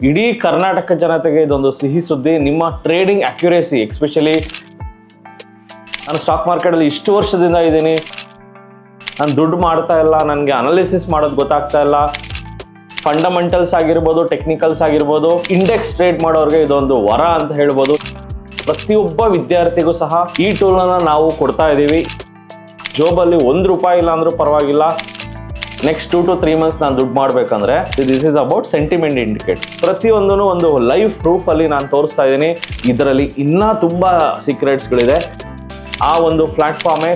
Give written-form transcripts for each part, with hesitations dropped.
ಇಡೀ ಕರ್ನಾಟಕ ಜನತೆಗೆ ಇದೊಂದು ಸಿಹಿ ಸುದ್ದಿ. ನಿಮ್ಮ ಟ್ರೇಡಿಂಗ್ ಅಕ್ಯುರೇಸಿ, ಎಸ್ಪೆಷಲಿ ನಾನು ಸ್ಟಾಕ್ ಮಾರ್ಕೆಟಲ್ಲಿ ಇಷ್ಟು ವರ್ಷದಿಂದ ಇದ್ದೀನಿ, ನಾನು ದುಡ್ಡು ಮಾಡ್ತಾ ಇಲ್ಲ, ನನಗೆ ಅನಾಲಿಸಿಸ್ ಮಾಡೋದು ಗೊತ್ತಾಗ್ತಾ ಇಲ್ಲ, ಫಂಡಮೆಂಟಲ್ಸ್ ಆಗಿರ್ಬೋದು, ಟೆಕ್ನಿಕಲ್ಸ್ ಆಗಿರ್ಬೋದು, ಇಂಡೆಕ್ಸ್ ಟ್ರೇಡ್ ಮಾಡೋರಿಗೆ ಇದೊಂದು ವರ ಅಂತ ಹೇಳ್ಬೋದು. ಪ್ರತಿಯೊಬ್ಬ ವಿದ್ಯಾರ್ಥಿಗೂ ಸಹ ಈ ಟೂಲನ್ನು ನಾವು ಕೊಡ್ತಾ ಇದ್ದೀವಿ. ಜಾಬಲ್ಲಿ ₹1 ಇಲ್ಲ ಅಂದ್ರೂ ಪರವಾಗಿಲ್ಲ, ನೆಕ್ಸ್ಟ್ 2 to 3 months ನಾನು ದುಡ್ಡು ಮಾಡಬೇಕಂದ್ರೆ this is about sentiment indicate. ಪ್ರತಿಯೊಂದೂ ಒಂದು ಲೈವ್ ಪ್ರೂಫಲ್ಲಿ ನಾನು ತೋರಿಸ್ತಾ ಇದ್ದೀನಿ. ಇದರಲ್ಲಿ ಇನ್ನೂ ತುಂಬ ಸೀಕ್ರೆಟ್ಸ್ಗಳಿದೆ. ಆ ಒಂದು ಪ್ಲಾಟ್ಫಾರ್ಮೇ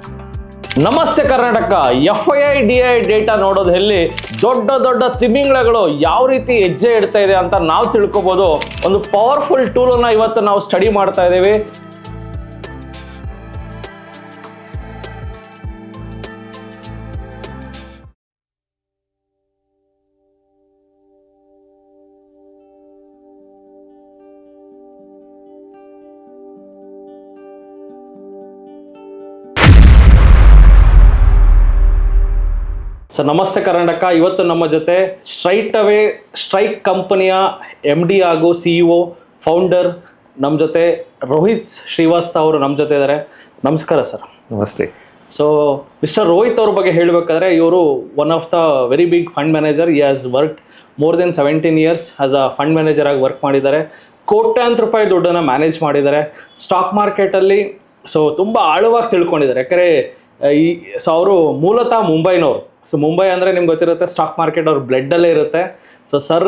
ನಮಸ್ತೆ ಕರ್ನಾಟಕ. FII DI ಡೇಟಾ ನೋಡೋದು ಎಲ್ಲಿ, ದೊಡ್ಡ ದೊಡ್ಡ ತಿಮಿಂಗ್ಳಗಳು ಯಾವ ರೀತಿ ಹೆಜ್ಜೆ ಇಡ್ತಾ ಇದೆ ಅಂತ ನಾವು ತಿಳ್ಕೊಬೋದು. ಒಂದು ಪವರ್ಫುಲ್ ಟೂಲನ್ನು ಇವತ್ತು ನಾವು ಸ್ಟಡಿ ಮಾಡ್ತಾ ಇದ್ದೀವಿ. ಸರ್ ನಮಸ್ತೆ ಕರ್ನಾಟಕ. ಇವತ್ತು ನಮ್ಮ ಜೊತೆ ಸ್ಟ್ರೈಕ್ ಕಂಪನಿಯ MD ಹಾಗೂ CEO ಫೌಂಡರ್ ನಮ್ಮ ಜೊತೆ ರೋಹಿತ್ ಶ್ರೀವಾಸ್ತವ ಅವರು ನಮ್ಮ ಜೊತೆ ಇದ್ದಾರೆ. ನಮಸ್ಕಾರ ಸರ್. ನಮಸ್ತೆ. ಸೊ ಮಿಸ್ಟರ್ ರೋಹಿತ್ ಅವ್ರ ಬಗ್ಗೆ ಹೇಳಬೇಕಾದ್ರೆ ಇವರು one of the very big fund manager. He has worked more than 17 years as a fund manager ಆಗಿ ವರ್ಕ್ ಮಾಡಿದ್ದಾರೆ. ಕೋಟ್ಯಾಂತರ ರೂಪಾಯಿ ದುಡ್ಡನ್ನು ಮ್ಯಾನೇಜ್ ಮಾಡಿದ್ದಾರೆ ಸ್ಟಾಕ್ ಮಾರ್ಕೆಟಲ್ಲಿ. ಸೊ ತುಂಬ ಆಳವಾಗಿ ತಿಳ್ಕೊಂಡಿದ್ದಾರೆ. ಯಾಕಂದರೆ ಅವರು ಮೂಲತಃ ಮುಂಬೈನವರು. ಸೊ ಮುಂಬೈ ಅಂದರೆ ನಿಮ್ಗೆ ಗೊತ್ತಿರುತ್ತೆ, ಸ್ಟಾಕ್ ಮಾರ್ಕೆಟ್ ಅವ್ರ ಬ್ಲಡ್ಡಲ್ಲೇ ಇರುತ್ತೆ. ಸೊ ಸರ್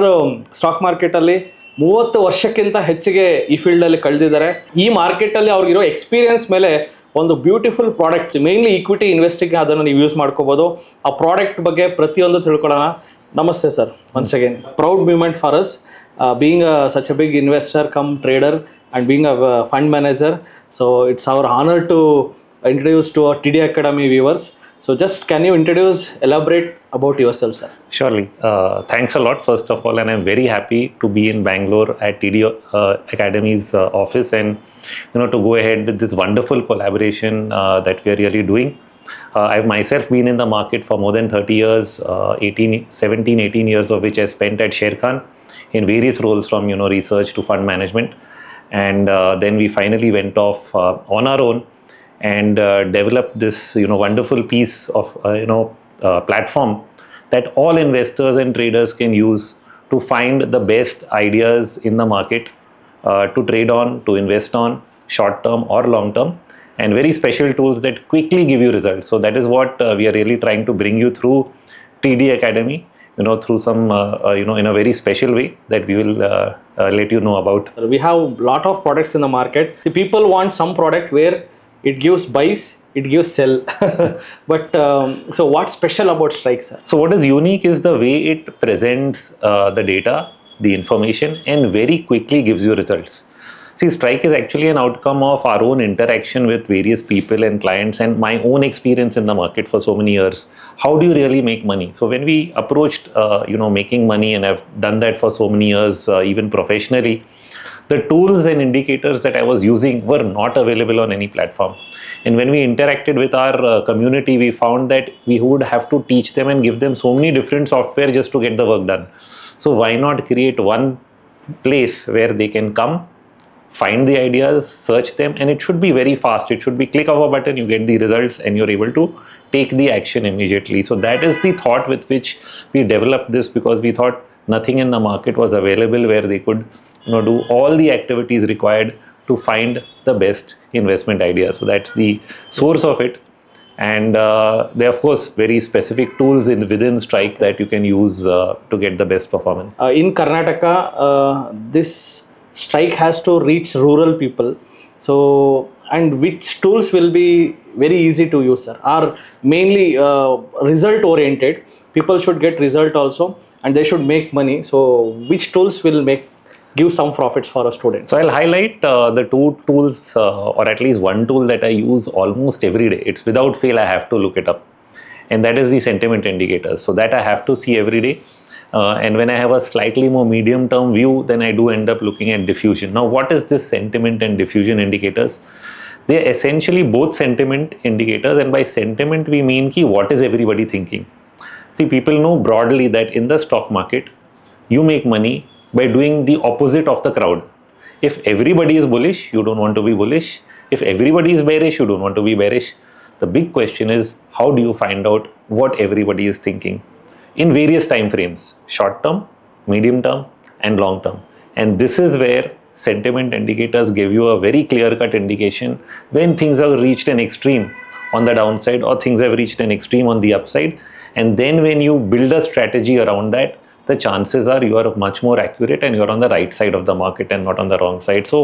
ಸ್ಟಾಕ್ ಮಾರ್ಕೆಟಲ್ಲಿ 30 ವರ್ಷಕ್ಕಿಂತ ಹೆಚ್ಚಿಗೆ ಈ ಫೀಲ್ಡಲ್ಲಿ ಕಳೆದಿದ್ದಾರೆ. ಈ ಮಾರ್ಕೆಟಲ್ಲಿ ಅವ್ರಿಗಿರೋ ಎಕ್ಸ್ಪೀರಿಯನ್ಸ್ ಮೇಲೆ ಒಂದು beautiful product, mainly equity investing, ಅದನ್ನು ನೀವು ಯೂಸ್ ಮಾಡ್ಕೋಬೋದು. ಆ ಪ್ರಾಡಕ್ಟ್ ಬಗ್ಗೆ ಪ್ರತಿಯೊಂದು ತಿಳ್ಕೊಳ್ಳೋಣ. ನಮಸ್ತೆ sir. Once again proud moment for us being such a big investor cum trader and being a fund manager. So it's our honour to introduce to our TD Academy viewers. So just can you elaborate about yourself, sir? Surely. Thanks a lot, first of all, and I'm very happy to be in Bangalore at TD Academy's office and to go ahead with this wonderful collaboration that we are really doing. I've myself been in the market for more than 30 years, 18 years of which I spent at Sharekhan in various roles from research to fund management, and then we finally went off on our own and developed this wonderful piece of platform that all investors and traders can use to find the best ideas in the market to trade on, to invest on, short term or long term, and very special tools that quickly give you results. So that is what we are really trying to bring you through TD Academy, through some in a very special way that we will let you know about. We have a lot of products in the market. The people want some product where it gives buys, it gives sell. But so what's special about Strike, sir? So what is unique is the way it presents the data, the information, and very quickly gives you results. See, Strike is actually an outcome of our own interaction with various people and clients and my own experience in the market for so many years. How do you really make money? So when we approached, making money, and I've done that for so many years, even professionally, the tools and indicators that I was using were not available on any platform. And when we interacted with our community, we found that we would have to teach them and give them so many different software just to get the work done. So why not create one place where they can come, find the ideas, search them, and it should be very fast. It should be click of a button, you get the results, and you're able to take the action immediately. So that is the thought with which we developed this, because we thought nothing in the market was available where they could do all the activities required to find the best investment idea. So that's the source of it. And there are of course very specific tools within Strike that you can use to get the best performance. In Karnataka, this Strike has to reach rural people. So, and which tools will be very easy to use, sir? Are mainly result oriented. People should get result also, and they should make money. So which tools will give some profits for a student? So I'll highlight the 2 tools, or at least one tool that I use almost every day. It's without fail, I have to look it up, and that is the sentiment indicators. So that I have to see every day. And when I have a slightly more medium term view, then I do end up looking at diffusion. Now what is this sentiment and diffusion indicators? They are essentially both sentiment indicators, and by sentiment we mean what is everybody thinking. See, people know broadly that in the stock market you make money by doing the opposite of the crowd. If everybody is bullish, you don't want to be bullish. If everybody is bearish, you don't want to be bearish. The big question is, how do you find out what everybody is thinking in various time frames, short term, medium term, and long term? And this is where sentiment indicators give you a very clear-cut indication when things have reached an extreme on the downside or things have reached an extreme on the upside. And then when you build a strategy around that, the chances are you are much more accurate and you're on the right side of the market and not on the wrong side. So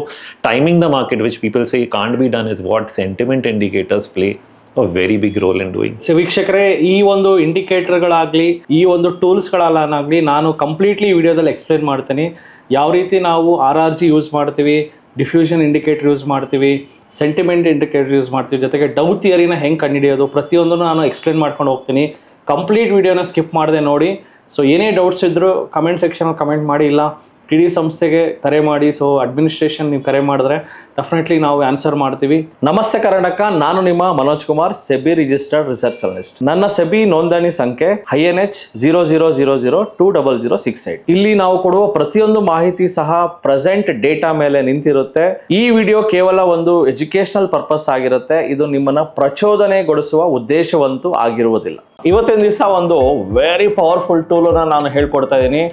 timing the market, which people say can't be done, is what sentiment indicators play a very big role in doing. So ವೀಕ್ಷಕರೇ, ಈ ಒಂದು ಇಂಡಿಕೇಟರ್ಗಳಾಗಲಿ, ಈ ಒಂದು ಟೂಲ್ಸ್ಗಳನ್ನಾಗಲಿ ನಾನು completely ವಿಡಿಯೋದಲ್ಲಿ explain ಮಾಡ್ತೀನಿ. ಯಾವ ರೀತಿ ನಾವು RRG ಯೂಸ್ ಮಾಡ್ತೀವಿ, ಡಿಫ್ಯೂಷನ್ ಇಂಡಿಕೇಟರ್ ಯೂಸ್ ಮಾಡ್ತೀವಿ, ಸೆಂಟಿಮೆಂಟ್ ಇಂಡಿಕೇಟರ್ ಯೂಸ್ ಮಾಡ್ತೀವಿ, ಜೊತೆಗೆ ಡೌ ಥಿಯರಿನ ಹೆಂಗೆ ಕಂಡುಹಿಡಿಯೋದು, ಪ್ರತಿಯೊಂದನ್ನು ನಾನು ಎಕ್ಸ್ಪ್ಲೇನ್ ಮಾಡ್ಕೊಂಡು ಹೋಗ್ತೀನಿ. ಕಂಪ್ಲೀಟ್ ವಿಡಿಯೋನ ಸ್ಕಿಪ್ ಮಾಡದೆ ನೋಡಿ. ಸೊ ಏನೇ ಡೌಟ್ಸ್ ಇದ್ದರೂ ಕಮೆಂಟ್ ಸೆಕ್ಷನಲ್ಲಿ ಕಮೆಂಟ್ ಮಾಡಿ, ಇಲ್ಲ TD ಸಂಸ್ಥೆಗೆ ಕರೆ ಮಾಡಿ. ಸೊ ಅಡ್ಮಿನಿಸ್ಟ್ರೇಷನ್ ನೀವು ಕರೆ ಮಾಡಿದ್ರೆ ಡೆಫಿನೆಟ್ಲಿ ನಾವು ಆನ್ಸರ್ ಮಾಡ್ತೀವಿ. ನಮಸ್ತೆ ಕರ್ನಾಟಕ, ನಾನು ನಿಮ್ಮ Manoj Kumar, SEBI registered research analyst. ನನ್ನ ಸೆಬಿ ನೋಂದಣಿ ಸಂಖ್ಯೆ INH 00002068. ಇಲ್ಲಿ ನಾವು ಕೊಡುವ ಪ್ರತಿಯೊಂದು ಮಾಹಿತಿ ಸಹ ಪ್ರೆಸೆಂಟ್ ಡೇಟಾ ಮೇಲೆ ನಿಂತಿರುತ್ತೆ. ಈ ವಿಡಿಯೋ ಕೇವಲ ಒಂದು ಎಜುಕೇಶನಲ್ ಪರ್ಪಸ್ ಆಗಿರುತ್ತೆ. ಇದು ನಿಮ್ಮನ್ನ ಪ್ರಚೋದನೆಗೊಳಿಸುವ ಉದ್ದೇಶವಂತೂ ಆಗಿರುವುದಿಲ್ಲ. ಇವತ್ತಿನ ದಿವಸ ಒಂದು ವೆರಿ ಪವರ್ಫುಲ್ ಟೂಲನ್ನು ನಾನು ಹೇಳ್ಕೊಡ್ತಾ ಇದ್ದೀನಿ.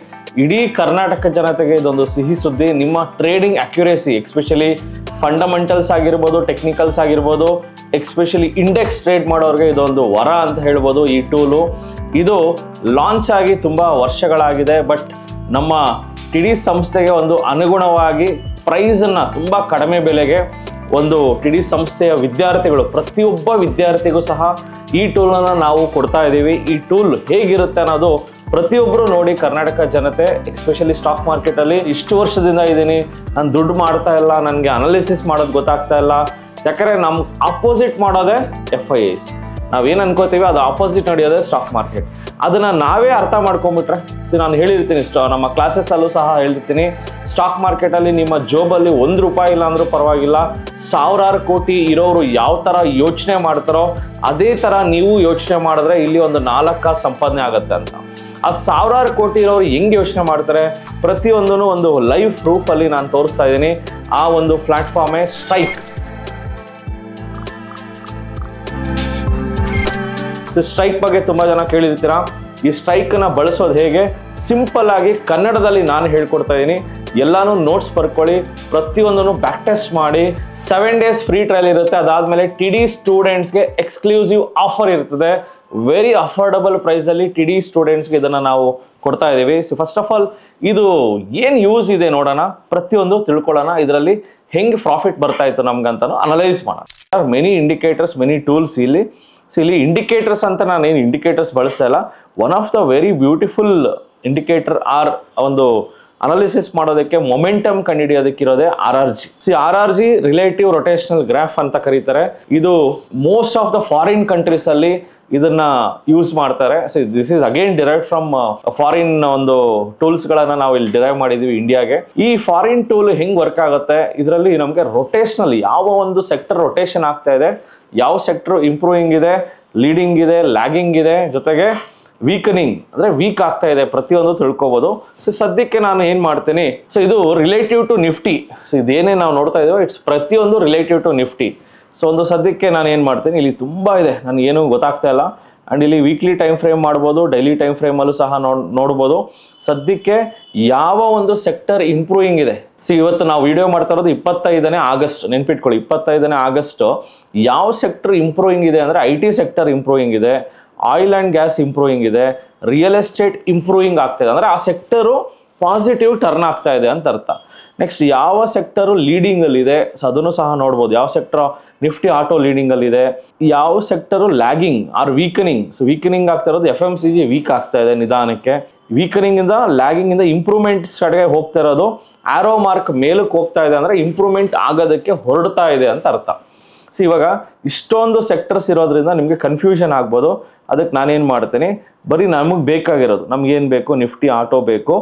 ಇಡೀ ಕರ್ನಾಟಕ ಜನತೆಗೆ ಇದೊಂದು ಸಿಹಿ ಸುದ್ದಿ. ನಿಮ್ಮ ಟ್ರೇಡಿಂಗ್ ಅಕ್ಯುರೇಸಿ, ಎಕ್ಸ್ಪೆಷಲಿ ಫಂಡಮೆಂಟಲ್ಸ್ ಆಗಿರ್ಬೋದು, ಟೆಕ್ನಿಕಲ್ಸ್ ಆಗಿರ್ಬೋದು, ಎಕ್ಸ್ಪೆಷಲಿ ಇಂಡೆಕ್ಸ್ ಟ್ರೇಡ್ ಮಾಡೋರಿಗೆ ಇದೊಂದು ವರ ಅಂತ ಹೇಳ್ಬೋದು. ಈ ಟೂಲು ಇದು ಲಾಂಚ್ ಆಗಿ ತುಂಬ ವರ್ಷಗಳಾಗಿದೆ. ಬಟ್ ನಮ್ಮ TD ಸಂಸ್ಥೆಗೆ ಒಂದು ಅನುಗುಣವಾಗಿ ಪ್ರೈಸನ್ನು ತುಂಬ ಕಡಿಮೆ ಬೆಲೆಗೆ ಒಂದು TD ಸಂಸ್ಥೆಯ ವಿದ್ಯಾರ್ಥಿಗಳು, ಪ್ರತಿಯೊಬ್ಬ ವಿದ್ಯಾರ್ಥಿಗೂ ಸಹ ಈ ಟೂಲನ್ನು ನಾವು ಕೊಡ್ತಾ ಇದ್ದೀವಿ. ಈ ಟೂಲ್ ಹೇಗಿರುತ್ತೆ ಅನ್ನೋದು ಪ್ರತಿಯೊಬ್ಬರು ನೋಡಿ. ಕರ್ನಾಟಕ ಜನತೆ, ಎಕ್ಸ್ಪೆಷಲಿ ಸ್ಟಾಕ್ ಮಾರ್ಕೆಟಲ್ಲಿ ಇಷ್ಟು ವರ್ಷದಿಂದ ಇದ್ದೀನಿ, ನಾನು ದುಡ್ಡು ಮಾಡ್ತಾ ಇಲ್ಲ, ನನಗೆ ಅನಾಲಿಸಿಸ್ ಮಾಡೋದು ಗೊತ್ತಾಗ್ತಾ ಇಲ್ಲ. ಯಾಕಂದರೆ ನಮ್ಮ ಅಪೋಸಿಟ್ ಮಾಡೋದೇ FIIs. ನಾವೇನು ಅನ್ಕೋತೀವಿ ಅದು ಆಪೋಸಿಟ್ ನಡೆಯೋದೇ ಸ್ಟಾಕ್ ಮಾರ್ಕೆಟ್. ಅದನ್ನು ನಾವೇ ಅರ್ಥ ಮಾಡ್ಕೊಂಬಿಟ್ರೆ, ನಾನು ಹೇಳಿರ್ತೀನಿ, ನಮ್ಮ ಕ್ಲಾಸಸ್ಸಲ್ಲೂ ಸಹ ಹೇಳಿರ್ತೀನಿ, ಸ್ಟಾಕ್ ಮಾರ್ಕೆಟಲ್ಲಿ ನಿಮ್ಮ ಜೋಬಲ್ಲಿ ₹1 ಇಲ್ಲ ಅಂದರೂ ಪರವಾಗಿಲ್ಲ, ಸಾವಿರಾರು ಕೋಟಿ ಇರೋರು ಯಾವ ಥರ ಯೋಚನೆ ಮಾಡ್ತಾರೋ ಅದೇ ಥರ ನೀವು ಯೋಚನೆ ಮಾಡಿದ್ರೆ ಇಲ್ಲಿ ಒಂದು 4 ಸಂಪಾದನೆ ಆಗುತ್ತೆ ಅಂತ. ಆ ಸಾವಿರಾರು ಕೋಟಿ ಇರೋರು ಹೆಂಗೆ ಯೋಚನೆ ಮಾಡ್ತಾರೆ, ಪ್ರತಿಯೊಂದೂ ಒಂದು ಲೈವ್ ಪ್ರೂಫಲ್ಲಿ ನಾನು ತೋರಿಸ್ತಾ ಇದ್ದೀನಿ. ಆ ಒಂದು ಪ್ಲಾಟ್ಫಾರ್ಮೇ ಸ್ಟ್ರೈಕ್. ಸ್ಟ್ರೈಕ್ ಬಗ್ಗೆ ತುಂಬ ಜನ ಕೇಳಿರ್ತೀರಾ. ಈ ಸ್ಟ್ರೈಕನ್ನು ಬಳಸೋದು ಹೇಗೆ, ಸಿಂಪಲ್ ಆಗಿ ಕನ್ನಡದಲ್ಲಿ ನಾನು ಹೇಳ್ಕೊಡ್ತಾ ಇದ್ದೀನಿ. ಎಲ್ಲಾನು ನೋಟ್ಸ್ ಬರ್ಕೊಳ್ಳಿ, ಪ್ರತಿಯೊಂದನ್ನು ಬ್ಯಾಕ್ ಟೆಸ್ಟ್ ಮಾಡಿ. 7 days ಫ್ರೀ ಟ್ರಯಲ್ ಇರುತ್ತೆ. ಅದಾದಮೇಲೆ TD ಸ್ಟೂಡೆಂಟ್ಸ್ಗೆ ಎಕ್ಸ್ಕ್ಲೂಸಿವ್ ಆಫರ್ ಇರ್ತದೆ. ವೆರಿ ಅಫೋರ್ಡಬಲ್ ಪ್ರೈಸಲ್ಲಿ TD ಸ್ಟೂಡೆಂಟ್ಸ್ಗೆ ಇದನ್ನು ನಾವು ಕೊಡ್ತಾ ಇದ್ದೀವಿ. ಸೊ ಫಸ್ಟ್ ಆಫ್ ಆಲ್ ಇದು ಏನು ಯೂಸ್ ಇದೆ ನೋಡೋಣ, ಪ್ರತಿಯೊಂದು ತಿಳ್ಕೊಳ್ಳೋಣ. ಇದರಲ್ಲಿ ಹೆಂಗೆ ಪ್ರಾಫಿಟ್ ಬರ್ತಾ ಇತ್ತು ನಮ್ಗಂತನೂ ಅನಲೈಸ್ ಮಾಡೋಣ. ಮೆನಿ ಇಂಡಿಕೇಟರ್ಸ್, ಮೆನಿ ಟೂಲ್ಸ್ ಇಲ್ಲಿ. ಸೊ ಇಲ್ಲಿ ಇಂಡಿಕೇಟರ್ಸ್ ಅಂತ ನಾನೇನು ಇಂಡಿಕೇಟರ್ಸ್ ಬಳಸ್ತಾ ಇಲ್ಲ. One of the very beautiful indicator are ಒಂದು ಅನಾಲಿಸಿಸ್ ಮಾಡೋದಕ್ಕೆ, ಮೊಮೆಂಟಮ್ ಕಂಡುಹಿಡಿಯೋದಕ್ಕಿರೋದೇ RRG. RRG relative rotational graph ಅಂತ ಕರೀತಾರೆ. ಇದು most of the foreign countries ಅಲ್ಲಿ ಇದನ್ನ ಯೂಸ್ ಮಾಡ್ತಾರೆ. So this is again derive from foreign ಒಂದು ಟೂಲ್ಸ್ ಗಳನ್ನ ನಾವು ಇಲ್ಲಿ ಡಿರೈವ್ ಮಾಡಿದೀವಿ ಇಂಡಿಯಾಗೆ. ಈ ಫಾರಿನ್ ಟೂಲ್ ಹೆಂಗ್ ವರ್ಕ್ ಆಗುತ್ತೆ, ಇದರಲ್ಲಿ ನಮಗೆ ರೊಟೇಷನಲ್ ಯಾವ ಒಂದು ಸೆಕ್ಟರ್ ರೊಟೇಷನ್ ಆಗ್ತಾ ಇದೆ, ಯಾವ ಸೆಕ್ಟರ್ ಇಂಪ್ರೂವಿಂಗ್ ಇದೆ, ಲೀಡಿಂಗ್ ಇದೆ, ಲ್ಯಾಗಿಂಗ್ ಇದೆ, ಜೊತೆಗೆ ವೀಕನಿಂಗ್ ಅಂದರೆ ವೀಕ್ ಆಗ್ತಾ ಇದೆ, ಪ್ರತಿಯೊಂದು ತಿಳ್ಕೊಬೋದು. ಸೊ ಸದ್ಯಕ್ಕೆ ನಾನು ಏನು ಮಾಡ್ತೀನಿ, ಸೊ ಇದು ರಿಲೇಟಿವ್ ಟು ನಿಫ್ಟಿ. ಸೊ ಇದೇನೇ ನಾವು ನೋಡ್ತಾ ಇದ್ದೀವೋ ಇಟ್ಸ್ ಪ್ರತಿಯೊಂದು ರಿಲೇಟಿವ್ ಟು ನಿಫ್ಟಿ. ಸೊ ಒಂದು ಸದ್ಯಕ್ಕೆ ನಾನು ಏನು ಮಾಡ್ತೀನಿ, ಇಲ್ಲಿ ತುಂಬ ಇದೆ, ನನಗೇನು ಗೊತ್ತಾಗ್ತಾ ಇಲ್ಲ. ಆ್ಯಂಡ್ ಇಲ್ಲಿ ವೀಕ್ಲಿ ಟೈಮ್ ಫ್ರೇಮ್ ಮಾಡ್ಬೋದು, ಡೈಲಿ ಟೈಮ್ ಫ್ರೇಮಲ್ಲೂ ಸಹ ನೋಡ್ಬೋದು. ಸದ್ಯಕ್ಕೆ ಯಾವ ಒಂದು ಸೆಕ್ಟರ್ ಇಂಪ್ರೂವಿಂಗ್ ಇದೆ. ಇವತ್ತು ನಾವು ವಿಡಿಯೋ ಮಾಡ್ತಾ ಇರೋದು 25ನೇ ಆಗಸ್ಟ್, ನೆನ್ಪಿಟ್ಕೊಳ್ಳಿ 25ನೇ ಆಗಸ್ಟ್. ಯಾವ ಸೆಕ್ಟರ್ ಇಂಪ್ರೂವಿಂಗ್ ಇದೆ ಅಂದರೆ IT ಸೆಕ್ಟರ್ ಇಂಪ್ರೂವಿಂಗ್ ಇದೆ, ಆಯಿಲ್ ಆ್ಯಂಡ್ ಗ್ಯಾಸ್ ಇಂಪ್ರೂವಿಂಗ್ ಇದೆ, ರಿಯಲ್ ಎಸ್ಟೇಟ್ ಇಂಪ್ರೂವಿಂಗ್ ಆಗ್ತಾ ಇದೆ, ಅಂದರೆ ಆ ಸೆಕ್ಟರು ಪಾಸಿಟಿವ್ ಟರ್ನ್ ಆಗ್ತಾ ಇದೆ ಅಂತ ಅರ್ಥ. ನೆಕ್ಸ್ಟ್ ಯಾವ ಸೆಕ್ಟರು ಲೀಡಿಂಗಲ್ಲಿದೆ, ಸೊ ಅದನ್ನು ಸಹ ನೋಡ್ಬೋದು. ಯಾವ ಸೆಕ್ಟರ್, ನಿಫ್ಟಿ ಆಟೋ ಲೀಡಿಂಗಲ್ಲಿದೆ. ಯಾವ sector lagging or weakening, so weakening ಆಗ್ತಾ ಇರೋದು FMCG ವೀಕ್ ಆಗ್ತಾ ಇದೆ ನಿಧಾನಕ್ಕೆ. ವೀಕನಿಂಗಿಂದ ಲ್ಯಾಗಿಂಗಿಂದ ಇಂಪ್ರೂವ್ಮೆಂಟ್ ಸ್ಟಡಿಗೆ ಹೋಗ್ತಾ ಇರೋದು, ಆರೋ ಮಾರ್ಕ್ ಮೇಲಕ್ಕೆ ಹೋಗ್ತಾ ಇದೆ ಅಂದರೆ ಇಂಪ್ರೂವ್ಮೆಂಟ್ ಆಗೋದಕ್ಕೆ ಹೊರಡ್ತಾ ಇದೆ ಅಂತ ಅರ್ಥ. ಸೊ ಇವಾಗ ಇಷ್ಟೊಂದು ಸೆಕ್ಟರ್ಸ್ ಇರೋದ್ರಿಂದ ನಿಮಗೆ ಕನ್ಫ್ಯೂಷನ್ ಆಗ್ಬೋದು. ಅದಕ್ಕೆ ನಾನೇನು ಮಾಡ್ತೀನಿ, ಬರೀ ನಮಗೆ ಬೇಕಾಗಿರೋದು, ನಮಗೇನು ಬೇಕು, ನಿಫ್ಟಿ ಆಟೋ ಬೇಕು,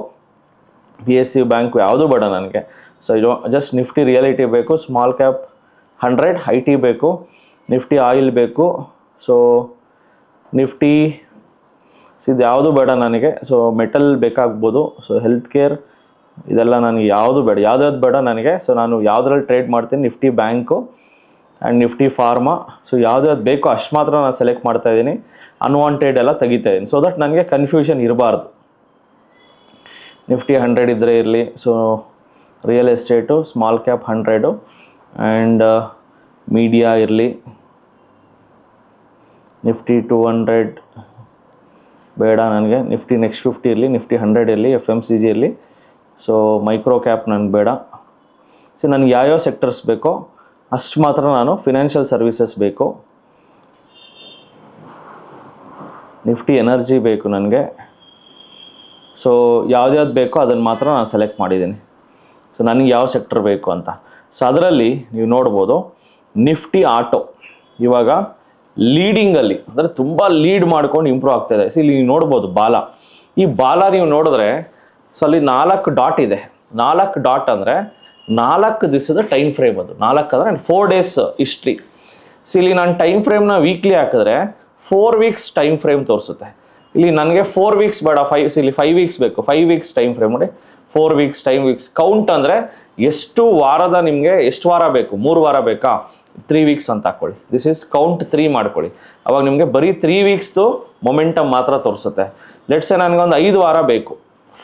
PSU ಬ್ಯಾಂಕು ಯಾವುದೂ ಬೇಡ ನನಗೆ. ಸೊ ಇದು ಜಸ್ಟ್ ನಿಫ್ಟಿ ರಿಯಾಲಿಟಿ ಬೇಕು, ಸ್ಮಾಲ್ ಕ್ಯಾಪ್ 100 IT ಬೇಕು, ನಿಫ್ಟಿ ಆಯಿಲ್ ಬೇಕು, ಸೊ ನಿಫ್ಟಿ ಇದು ಯಾವುದೂ ಬೇಡ ನನಗೆ. ಸೊ ಮೆಟಲ್ ಬೇಕಾಗ್ಬೋದು, ಸೊ ಹೆಲ್ತ್ ಕೇರ್ ಇದೆಲ್ಲ ನನಗೆ ಯಾವುದು ಬೇಡ, ಯಾವ್ದಾವ್ದು ಬೇಡ ನನಗೆ. ಸೊ ನಾನು ಯಾವುದ್ರಲ್ಲಿ ಟ್ರೇಡ್ ಮಾಡ್ತೀನಿ, nifty bank and nifty pharma. So ಯಾವ್ದಾವ್ದು ಬೇಕೋ ಅಷ್ಟು ಮಾತ್ರ ನಾನು ಸೆಲೆಕ್ಟ್ ಮಾಡ್ತಾ ಇದ್ದೀನಿ, ಅನ್ವಾಂಟೆಡ್ ಎಲ್ಲ ತೆಗಿತಾ ಇದ್ದೀನಿ, ಸೊ ದಟ್ ನನಗೆ ಕನ್ಫ್ಯೂಷನ್ ಇರಬಾರ್ದು. ನಿಫ್ಟಿ 100 ಇದ್ದರೆ ಇರಲಿ. So real estate small cap 100 and media ಇರಲಿ. ನಿಫ್ಟಿ 200 ಬೇಡ ನನಗೆ, ನಿಫ್ಟಿ ನೆಕ್ಸ್ಟ್ 50 ಇರಲಿ, ನಿಫ್ಟಿ 100 ಇರಲಿ, FMCG ಇರಲಿ. ಸೊ ಮೈಕ್ರೋ ಕ್ಯಾಪ್ ನನಗೆ ಬೇಡ. ಸೊ ನನಗೆ ಯಾವ್ಯಾವ ಸೆಕ್ಟರ್ಸ್ ಬೇಕೋ ಅಷ್ಟು ಮಾತ್ರ ನಾನು, ಫಿನಾನ್ಷಿಯಲ್ ಸರ್ವಿಸಸ್ ಬೇಕು, ನಿಫ್ಟಿ ಎನರ್ಜಿ ಬೇಕು ನನಗೆ. ಸೊ ಯಾವ್ದ್ಯಾವ್ದು ಬೇಕೋ ಅದನ್ನು ಮಾತ್ರ ನಾನು ಸೆಲೆಕ್ಟ್ ಮಾಡಿದ್ದೀನಿ. ಸೊ ನನಗೆ ಯಾವ ಸೆಕ್ಟರ್ ಬೇಕು ಅಂತ. ಸೊ ಅದರಲ್ಲಿ ನೀವು ನೋಡ್ಬೋದು ನಿಫ್ಟಿ ಆಟೋ ಇವಾಗ ಲೀಡಿಂಗಲ್ಲಿ, ಅಂದರೆ ತುಂಬ ಲೀಡ್ ಮಾಡ್ಕೊಂಡು ಇಂಪ್ರೂವ್ ಆಗ್ತಾಯಿದೆ. ಸೊ ಇಲ್ಲಿ ನೀವು ನೋಡ್ಬೋದು ಬಾಲ, ಈ ಬಾಲ ನೀವು ನೋಡಿದ್ರೆ ಸೊ ಅಲ್ಲಿ 4 ಡಾಟ್ ಇದೆ. 4 ಡಾಟ್ ಅಂದರೆ 4 ದಿವಸದ ಟೈಮ್ ಫ್ರೇಮ್, ಅದು 4 ಅಂದರೆ 4 ಡೇಸ್ ಹಿಸ್ಟ್ರಿ. ಸೊ ಇಲ್ಲಿ ನಾನು ಟೈಮ್ ಫ್ರೇಮ್ನ ವೀಕ್ಲಿ ಹಾಕಿದ್ರೆ 4 ವೀಕ್ಸ್ ಟೈಮ್ ಫ್ರೇಮ್ ತೋರಿಸುತ್ತೆ. ಇಲ್ಲಿ ನನಗೆ 4 ವೀಕ್ಸ್ ಬೇಡ, ಇಲ್ಲಿ 5 ವೀಕ್ಸ್ ಬೇಕು. 5 ವೀಕ್ಸ್ ಟೈಮ್ ಫ್ರೇಮ್ ನೋಡಿ, 4 ವೀಕ್ಸ್ ಟೈಮ್ ವೀಕ್ಸ್ ಕೌಂಟ್ ಅಂದರೆ ಎಷ್ಟು ವಾರದ, ನಿಮಗೆ ಎಷ್ಟು ವಾರ ಬೇಕು, 3 ವಾರ ಬೇಕಾ, 3 ವೀಕ್ಸ್ ಅಂತ ಹಾಕ್ಕೊಳ್ಳಿ. ದಿಸ್ ಈಸ್ ಕೌಂಟ್ 3 ಮಾಡ್ಕೊಳ್ಳಿ. ಅವಾಗ ನಿಮಗೆ ಬರೀ 3 ವೀಕ್ಸ್ದು ಮೊಮೆಂಟಮ್ ಮಾತ್ರ ತೋರಿಸುತ್ತೆ. ಲೆಟ್ಸೆ ನನಗೊಂದು 5 ವಾರ ಬೇಕು,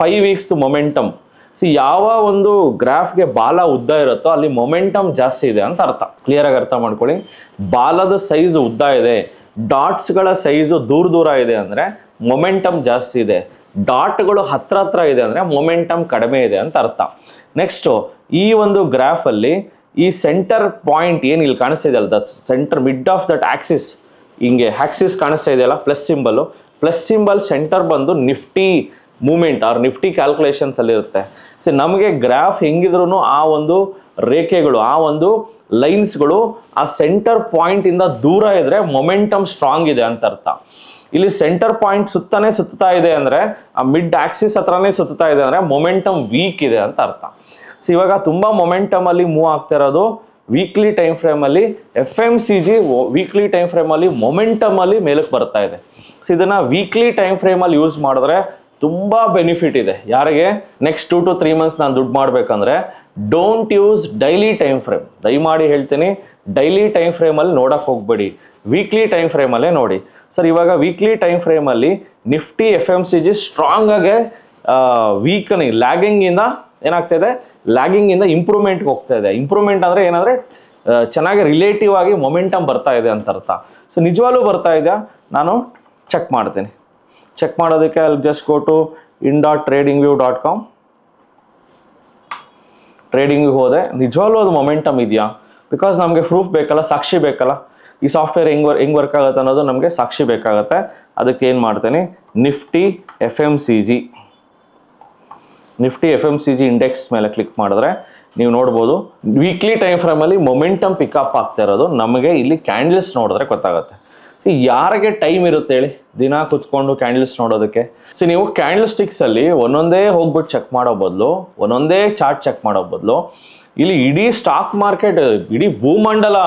5 ವೀಕ್ಸ್ದು ಮೊಮೆಂಟಮ್. ಸಿ ಯಾವ ಒಂದು ಗ್ರಾಫ್ಗೆ ಬಾಲ ಉದ್ದ ಇರುತ್ತೋ ಅಲ್ಲಿ ಮೊಮೆಂಟಮ್ ಜಾಸ್ತಿ ಇದೆ ಅಂತ ಅರ್ಥ. ಕ್ಲಿಯರಾಗಿ ಅರ್ಥ ಮಾಡ್ಕೊಳ್ಳಿ. ಬಾಲದ ಸೈಜ್ ಉದ್ದ ಇದೆ, ಡಾಟ್ಸ್ಗಳ ಸೈಜು ದೂರ ಇದೆ ಅಂದರೆ ಮೊಮೆಂಟಮ್ ಜಾಸ್ತಿ ಇದೆ. ಡಾಟ್ಗಳು ಹತ್ರ ಇದೆ ಅಂದರೆ ಮೊಮೆಂಟಮ್ ಕಡಿಮೆ ಇದೆ ಅಂತ ಅರ್ಥ. ನೆಕ್ಸ್ಟು ಈ ಒಂದು ಗ್ರಾಫಲ್ಲಿ ಈ ಸೆಂಟರ್ ಪಾಯಿಂಟ್ ಏನು ಇಲ್ಲಿ ಕಾಣಿಸ್ತಾ ಇದೆಯಲ್ಲ, the centre mid of that axis, ಹಿಂಗೆ ಆಕ್ಸಿಸ್ ಕಾಣಿಸ್ತಾ ಇದೆಯಲ್ಲ, ಪ್ಲಸ್ ಸಿಂಬಲ್ ಸೆಂಟರ್ ಬಂದು Nifty movement or Nifty calculations ಅಲ್ಲಿ ಇರುತ್ತೆ. ಸೊ ನಮಗೆ ಗ್ರಾಫ್ ಹೆಂಗಿದ್ರು ಆ ಒಂದು ರೇಖೆಗಳು, ಆ ಒಂದು ಲೈನ್ಸ್ಗಳು ಆ ಸೆಂಟರ್ ಪಾಯಿಂಟ್ ಇಂದ ದೂರ ಇದ್ರೆ ಮೊಮೆಂಟಮ್ ಸ್ಟ್ರಾಂಗ್ ಇದೆ ಅಂತ ಅರ್ಥ. ಇಲ್ಲಿ ಸೆಂಟರ್ ಪಾಯಿಂಟ್ ಸುತ್ತಾ ಇದೆ ಅಂದ್ರೆ, ಆ ಮಿಡ್ ಆಕ್ಸಿಸ್ ಹತ್ರನೇ ಸುತ್ತಾ ಇದೆ ಅಂದ್ರೆ ಮೊಮೆಂಟಮ್ ವೀಕ್ ಇದೆ ಅಂತ ಅರ್ಥ. ಸೊ ಇವಾಗ ತುಂಬಾ ಮೊಮೆಂಟಮ್ ಅಲ್ಲಿ ಮೂವ್ ಆಗ್ತಾ ಇರೋದು ವೀಕ್ಲಿ ಟೈಮ್ ಫ್ರೇಮ್ ಅಲ್ಲಿ. FMCG ವೀಕ್ಲಿ ಟೈಮ್ ಫ್ರೇಮ್ ಅಲ್ಲಿ ಮೊಮೆಂಟಮ್ ಅಲ್ಲಿ ಮೇಲಕ್ಕೆ ಬರ್ತಾ ಇದೆ. ಸೊ ಇದನ್ನ ವೀಕ್ಲಿ ಟೈಮ್ ಫ್ರೇಮ್ ಅಲ್ಲಿ ಯೂಸ್ ಮಾಡಿದ್ರೆ ತುಂಬಾ ಬೆನಿಫಿಟ್ ಇದೆ. ಯಾರಿಗೆ ನೆಕ್ಸ್ಟ್ 2 to 3 ಮಂತ್ಸ್ ನಾನು ದುಡ್ಡು ಮಾಡ್ಬೇಕಂದ್ರೆ don't use daily time frame. ದಯಮಾಡಿ ಹೇಳ್ತೀನಿ, ಡೈಲಿ ಟೈಮ್ ಫ್ರೇಮ್ ಅಲ್ಲಿ ನೋಡಕ್ ಹೋಗ್ಬೇಡಿ, ವೀಕ್ಲಿ ಟೈಮ್ ಫ್ರೇಮ್ ಅಲ್ಲೇ ನೋಡಿ. ಸರ್ ಇವಾಗ ವೀಕ್ಲಿ ಟೈಮ್ ಫ್ರೇಮ್ ಅಲ್ಲಿ ನಿಫ್ಟಿ FMCG ಸ್ಟ್ರಾಂಗ್ ಆಗಿ ವೀಕನಿಂಗ್ ಲ್ಯಾಗಿಂಗ್ ಇಂದ ಏನಾಗ್ತಾ ಇದೆ, ಲ್ಯಾಗಿಂಗ್ ಇಂದ ಇಂಪ್ರೂವ್ಮೆಂಟ್ಗೆ ಹೋಗ್ತಾ ಇದೆ. ಇಂಪ್ರೂವ್ಮೆಂಟ್ ಅಂದ್ರೆ ಏನಂದ್ರೆ ಚೆನ್ನಾಗಿ ರಿಲೇಟಿವ್ ಆಗಿ ಮೊಮೆಂಟಮ್ ಬರ್ತಾ ಇದೆ ಅಂತ ಅರ್ಥ. ಸೊ ನಿಜವಾಗ್ಲೂ ಬರ್ತಾ ಇದೆಯಾ, ನಾನು ಚೆಕ್ ಮಾಡ್ತೀನಿ. ಚೆಕ್ ಮಾಡೋದಕ್ಕೆ ಅಲ್ಲಿ just go to in.tradingview.com. Trading ಹೋದೆ, ನಿಜವಾಗ್ಲೂ ಅದು ಮೊಮೆಂಟಮ್ ಇದೆಯಾ, ಬಿಕಾಸ್ ನಮಗೆ ಪ್ರೂಫ್ ಬೇಕಲ್ಲ, ಸಾಕ್ಷಿ ಬೇಕಲ್ಲ. ಈ ಸಾಫ್ಟ್ವೇರ್ ಹೆಂಗ್ ವರ್ಕ್ ಆಗುತ್ತೆ ಅನ್ನೋದು ನಮಗೆ ಸಾಕ್ಷಿ ಬೇಕಾಗುತ್ತೆ. ಅದಕ್ಕೆ ಏನು ಮಾಡ್ತೀನಿ, ನಿಫ್ಟಿ FMCG ಇಂಡೆಕ್ಸ್ ಮೇಲೆ ಕ್ಲಿಕ್ ಮಾಡಿದ್ರೆ ನೀವು ನೋಡ್ಬೋದು ವೀಕ್ಲಿ ಟೈಮ್ ಫ್ರೇಮಲ್ಲಿ ಮೊಮೆಂಟಮ್ ಪಿಕಪ್ ಆಗ್ತಾ ಇರೋದು ನಮಗೆ ಇಲ್ಲಿ ಕ್ಯಾಂಡಲ್ಸ್ ನೋಡಿದ್ರೆ ಗೊತ್ತಾಗುತ್ತೆ. ಸೊ ಯಾರಿಗೆ ಟೈಮ್ ಇರುತ್ತೆ ಹೇಳಿ ದಿನ ಕುತ್ಕೊಂಡು ಕ್ಯಾಂಡಲ್ಸ್ ನೋಡೋದಕ್ಕೆ? ಸೊ ನೀವು ಕ್ಯಾಂಡಲ್ ಸ್ಟಿಕ್ಸ್ ಅಲ್ಲಿ ಒಂದೊಂದೇ ಹೋಗ್ಬಿಟ್ಟು ಚೆಕ್ ಮಾಡೋ ಬದಲು, ಒಂದೊಂದೇ ಚಾರ್ಟ್ ಚೆಕ್ ಮಾಡೋ ಬದಲು, ಇಲ್ಲಿ ಇಡೀ ಸ್ಟಾಕ್ ಮಾರ್ಕೆಟ್, ಇಡೀ ಭೂಮಂಡಲ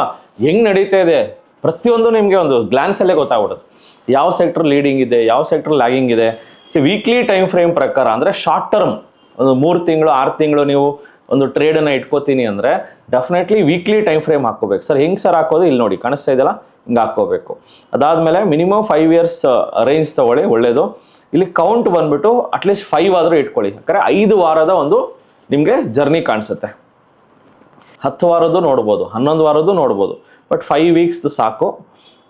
ಹೆಂಗ್ ನಡೀತಾ ಇದೆ ಪ್ರತಿಯೊಂದು ನಿಮಗೆ ಒಂದು ಗ್ಲಾನ್ಸ್ ಅಲ್ಲೇ ಗೊತ್ತಾಗ್ಬಿಡುತ್ತೆ. ಯಾವ ಸೆಕ್ಟರ್ ಲೀಡಿಂಗ್ ಇದೆ, ಯಾವ ಸೆಕ್ಟರ್ ಲ್ಯಾಗಿಂಗ್ ಇದೆ. ಸೊ ವೀಕ್ಲಿ ಟೈಮ್ ಫ್ರೇಮ್ ಪ್ರಕಾರ ಅಂದರೆ ಶಾರ್ಟ್ ಟರ್ಮ್, ಒಂದು 3 ತಿಂಗಳು 6 ತಿಂಗಳು ನೀವು ಒಂದು ಟ್ರೇಡನ್ನು ಇಟ್ಕೋತೀನಿ ಅಂದರೆ ಡೆಫಿನೆಟ್ಲಿ ವೀಕ್ಲಿ ಟೈಮ್ ಫ್ರೇಮ್ ಹಾಕೋಬೇಕು. ಸರ್ ಹೆಂಗೆ ಸರ್ ಹಾಕೋದು, ಇಲ್ಲಿ ನೋಡಿ ಕಾಣಿಸ್ತಾ ಇದೆಯಲ್ಲ, ಹಿಂಗೆ ಹಾಕೋಬೇಕು. ಅದಾದಮೇಲೆ ಮಿನಿಮಮ್ 5 years ರೇಂಜ್ ತೊಗೊಳ್ಳಿ, ಒಳ್ಳೆಯದು. ಇಲ್ಲಿ ಕೌಂಟ್ ಬಂದ್ಬಿಟ್ಟು ಅಟ್ಲೀಸ್ಟ್ 5 ಆದರೂ ಇಟ್ಕೊಳ್ಳಿ, ಯಾಕಂದರೆ 5 ವಾರದ ಒಂದು ನಿಮಗೆ ಜರ್ನಿ ಕಾಣಿಸುತ್ತೆ. 10 ವಾರದ್ದು ನೋಡ್ಬೋದು, 11 ವಾರದ್ದು ನೋಡ್ಬೋದು, ಬಟ್ 5 ವೀಕ್ಸ್ದು ಸಾಕು.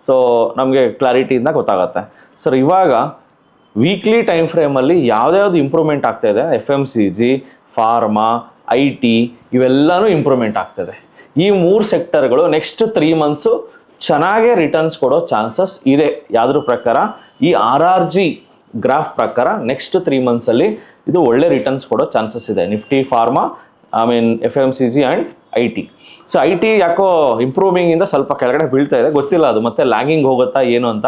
ಸೊ ನಮಗೆ ಕ್ಲಾರಿಟಿಯಿಂದ ಗೊತ್ತಾಗುತ್ತೆ. ಸರ್ ಇವಾಗ ವೀಕ್ಲಿ ಟೈಮ್ ಫ್ರೇಮಲ್ಲಿ ಯಾವ್ದಾವ್ದು ಇಂಪ್ರೂವ್ಮೆಂಟ್ ಆಗ್ತಾ ಇದೆ, FMCG, ಫಾರ್ಮಾ, IT ಇವೆಲ್ಲನೂ ಇಂಪ್ರೂವ್ಮೆಂಟ್ ಆಗ್ತದೆ. ಈ 3 ಸೆಕ್ಟರ್ಗಳು ನೆಕ್ಸ್ಟ್ 3 ಮಂತ್ಸು ಚೆನ್ನಾಗೇ ರಿಟರ್ನ್ಸ್ ಕೊಡೋ ಚಾನ್ಸಸ್ ಇದೆ. ಯಾವ್ದ್ರ ಪ್ರಕಾರ, ಈ RRG ಗ್ರಾಫ್ ಪ್ರಕಾರ ನೆಕ್ಸ್ಟ್ 3 ಮಂತ್ಸಲ್ಲಿ ಇದು ಒಳ್ಳೆ ರಿಟರ್ನ್ಸ್ ಕೊಡೋ ಚಾನ್ಸಸ್ ಇದೆ. Nifty pharma, FMCG and IT. So IT ಯಾಕೋ ಇಂಪ್ರೂವಿಂಗ್ ಇಂದ ಸ್ವಲ್ಪ ಕೆಳಗಡೆ ಬೀಳ್ತಾ ಇದೆ, ಗೊತ್ತಿಲ್ಲ ಅದು ಮತ್ತೆ ಲ್ಯಾಗಿಂಗ್ ಹೋಗುತ್ತಾ ಏನು ಅಂತ.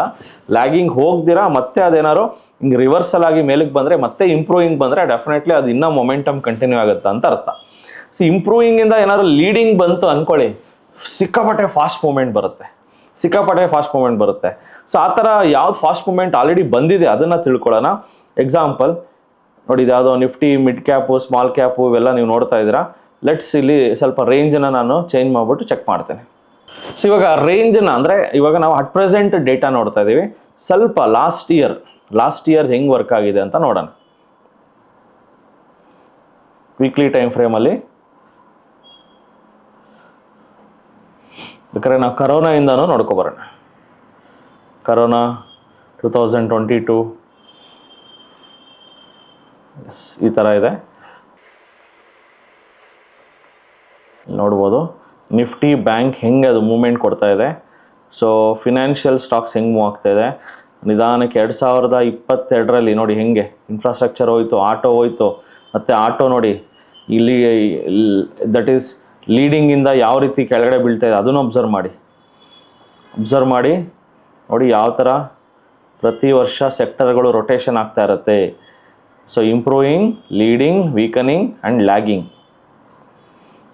ಲ್ಯಾಗಿಂಗ್ ಹೋಗ್ದಿರಾ ಮತ್ತೆ ಅದೇನಾರು ಹಿಂಗೆ ರಿವರ್ಸಲ್ ಆಗಿ ಮೇಲಕ್ಕೆ ಬಂದರೆ ಮತ್ತೆ ಇಂಪ್ರೂವಿಂಗ್ ಬಂದರೆ ಡೆಫಿನೆಟ್ಲಿ ಅದು ಇನ್ನೂ ಮೊಮೆಂಟಮ್ ಕಂಟಿನ್ಯೂ ಆಗುತ್ತೆ ಅಂತ ಅರ್ಥ. ಸೊ ಇಂಪ್ರೂವಿಂಗ್ ಇಂದ ಏನಾದ್ರು ಲೀಡಿಂಗ್ ಬಂತು ಅನ್ಕೊಳ್ಳಿ, ಸಿಕ್ಕಾಪಟ್ಟೆ ಫಾಸ್ಟ್ ಮೂಮೆಂಟ್ ಬರುತ್ತೆ. ಸೊ ಆ ಥರ ಯಾವ್ದು ಫಾಸ್ಟ್ ಮೂಮೆಂಟ್ ಆಲ್ರೆಡಿ ಬಂದಿದೆ ಅದನ್ನು ತಿಳ್ಕೊಳ್ಳೋಣ. ಎಕ್ಸಾಂಪಲ್ ನೋಡಿ ಇದು ಯಾವುದೋ Nifty mid cap small cap ಇವೆಲ್ಲ ನೀವು ನೋಡ್ತಾ ಇದ್ದೀರಾ. ಲೆಟ್ಸ್ ಇಲ್ಲಿ ಸ್ವಲ್ಪ ರೇಂಜನ್ನು ನಾನು ಚೇಂಜ್ ಮಾಡಿಬಿಟ್ಟು ಚೆಕ್ ಮಾಡ್ತೇನೆ. ಸೊ ಇವಾಗ ರೇಂಜನ್ನು ಅಂದರೆ ಇವಾಗ ನಾವು ಅಟ್ ಪ್ರೆಸೆಂಟ್ ಡೇಟಾ ನೋಡ್ತಾ ಇದ್ದೀವಿ. ಸ್ವಲ್ಪ ಲಾಸ್ಟ್ ಇಯರ್ ಹೆಂಗೆ ವರ್ಕ್ ಆಗಿದೆ ಅಂತ ನೋಡೋಣ. ವೀಕ್ಲಿ ಟೈಮ್ ಫ್ರೇಮಲ್ಲಿ ಬೇಕಾದ್ರೆ ನಾವು ಕರೋನಾಯಿಂದನೂ ನೋಡ್ಕೊಬರೋಣ. ಕರೋನಾ 2022 ಈ ಥರ ಇದೆ ನೋಡ್ಬೋದು. ನಿಫ್ಟಿ ಬ್ಯಾಂಕ್ ಹೆಂಗೆ ಅದು ಮೂವ್ಮೆಂಟ್ ಕೊಡ್ತಾ ಇದೆ. ಸೊ ಫಿನಾನ್ಷಿಯಲ್ ಸ್ಟಾಕ್ಸ್ ಹೆಂಗೆ ಮೂವ್ ಆಗ್ತಾ ಇದೆ ನಿಧಾನಕ್ಕೆ. 2022ರಲ್ಲಿ ನೋಡಿ ಹೆಂಗೆ ಇನ್ಫ್ರಾಸ್ಟ್ರಕ್ಚರ್ ಹೋಯಿತು, ಆಟೋ ಹೋಯಿತು. ಮತ್ತು ಆಟೋ ನೋಡಿ ಇಲ್ಲಿ ದಟ್ ಈಸ್ ಲೀಡಿಂಗಿಂದ ಯಾವ ರೀತಿ ಕೆಳಗಡೆ ಬೀಳ್ತಾ ಇದೆ ಅದನ್ನು ಅಬ್ಸರ್ವ್ ಮಾಡಿ ನೋಡಿ ಯಾವ ಥರ ಪ್ರತಿ ವರ್ಷ ಸೆಕ್ಟರ್ಗಳು ರೊಟೇಷನ್ ಆಗ್ತಾ ಇರುತ್ತೆ. So improving, leading, weakening and lagging.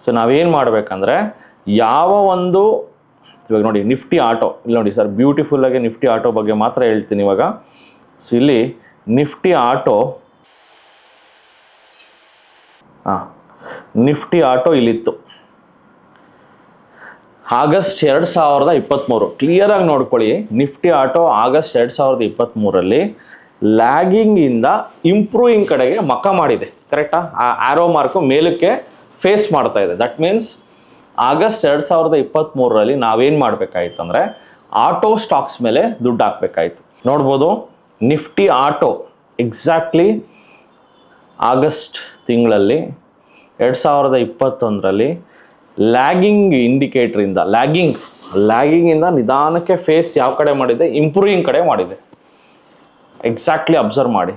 So ನಾವೇನು ಮಾಡಬೇಕಂದ್ರೆ ಯಾವ ಒಂದು ಇವಾಗ ನೋಡಿ ನಿಫ್ಟಿ ಆಟೋ ಇಲ್ಲಿ ನೋಡಿ ಸರ್, ಬ್ಯೂಟಿಫುಲ್ಲಾಗಿ ನಿಫ್ಟಿ ಆಟೋ ಬಗ್ಗೆ ಮಾತ್ರ ಹೇಳ್ತೀನಿ ಇವಾಗ. ಸೊ ಇಲ್ಲಿ ನಿಫ್ಟಿ ಆಟೋ ಇಲ್ಲಿತ್ತು ಆಗಸ್ಟ್ 2023. ಕ್ಲಿಯರಾಗಿ ನೋಡ್ಕೊಳ್ಳಿ, ನಿಫ್ಟಿ ಆಟೋ ಆಗಸ್ಟ್ 2023ರಲ್ಲಿ ಲ್ಯಾಗಿಂಗಿಂದ ಇಂಪ್ರೂವಿಂಗ್ ಕಡೆಗೆ ಮಕ ಮಾಡಿದೆ. ಕರೆಕ್ಟಾ? ಆ ಆರೋ ಮಾರ್ಕು ಮೇಲಕ್ಕೆ ಫೇಸ್ ಮಾಡ್ತಾ ಇದೆ. ದಟ್ ಮೀನ್ಸ್ ಆಗಸ್ಟ್ 2023ರಲ್ಲಿ ನಾವೇನು ಮಾಡಬೇಕಾಯ್ತು ಅಂದರೆ ಆಟೋ ಸ್ಟಾಕ್ಸ್ ಮೇಲೆ ದುಡ್ಡು ಹಾಕಬೇಕಾಯ್ತು. ನೋಡ್ಬೋದು ನಿಫ್ಟಿ ಆಟೋ ಎಕ್ಸಾಕ್ಟ್ಲಿ ಆಗಸ್ಟ್ ತಿಂಗಳಲ್ಲಿ 2021ರಲ್ಲಿ ಲ್ಯಾಗಿಂಗ್ ಇಂಡಿಕೇಟ್ರಿಂದ ಲ್ಯಾಗಿಂಗಿಂದ ನಿಧಾನಕ್ಕೆ ಫೇಸ್ ಯಾವ ಕಡೆ ಮಾಡಿದೆ, ಇಂಪ್ರೂವಿಂಗ್ ಕಡೆ ಮಾಡಿದೆ. ಎಕ್ಸಾಕ್ಟ್ಲಿ ಅಬ್ಸರ್ವ್ ಮಾಡಿ.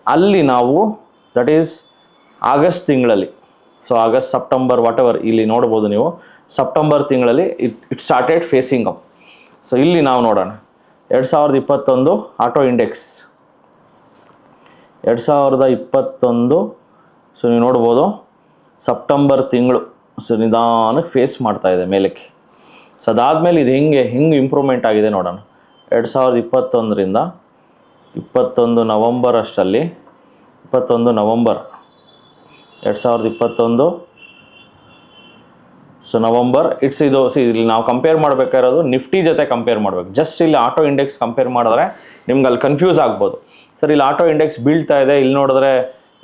ಅಲ್ಲಿ ನಾವು ದಟ್ ಈಸ್ ಆಗಸ್ಟ್ ತಿಂಗಳಲ್ಲಿ, ಸೊ ಆಗಸ್ಟ್ ಸೆಪ್ಟೆಂಬರ್ ವಾಟೆವರ್ ಇಲ್ಲಿ ನೋಡ್ಬೋದು ನೀವು, ಸೆಪ್ಟೆಂಬರ್ ತಿಂಗಳಲ್ಲಿ it started facing up. So ಇಲ್ಲಿ ನಾವು ನೋಡೋಣ 2021 ಆಟೋ ಇಂಡೆಕ್ಸ್ 2021. ಸೊ ನೀವು ನೋಡ್ಬೋದು ಸೆಪ್ಟೆಂಬರ್ ತಿಂಗಳು ಸೊ ನಿಧಾನಕ್ಕೆ ಫೇಸ್ ಮಾಡ್ತಾ ಇದೆ ಮೇಲಕ್ಕೆ. ಸೊ ಅದಾದಮೇಲೆ ಇದು ಹೆಂಗೆ ಇಂಪ್ರೂವ್ಮೆಂಟ್ ಆಗಿದೆ ನೋಡೋಣ. 2021ರಿಂದ 21 ನವಂಬರ್ ಅಷ್ಟರಲ್ಲಿ 21 ನವಂಬರ್ 2021 ಸೊ ನವಂಬರ್ ಇಟ್ಸ್ ಇದು. ಇಲ್ಲಿ ನಾವು ಕಂಪೇರ್ ಮಾಡಬೇಕಾಗಿರೋದು ನಿಫ್ಟಿ ಜೊತೆ ಕಂಪೇರ್ ಮಾಡಬೇಕು. ಜಸ್ಟ್ ಇಲ್ಲಿ ಆಟೋ ಇಂಡೆಕ್ಸ್ ಕಂಪೇರ್ ಮಾಡಿದ್ರೆ ನಿಮ್ಗೆ ಅಲ್ಲಿ ಕನ್ಫ್ಯೂಸ್ ಆಗ್ಬೋದು. ಸರ್ ಇಲ್ಲಿ ಆಟೋ ಇಂಡೆಕ್ಸ್ ಬೀಳ್ತಾ ಇದೆ, ಇಲ್ಲಿ ನೋಡಿದ್ರೆ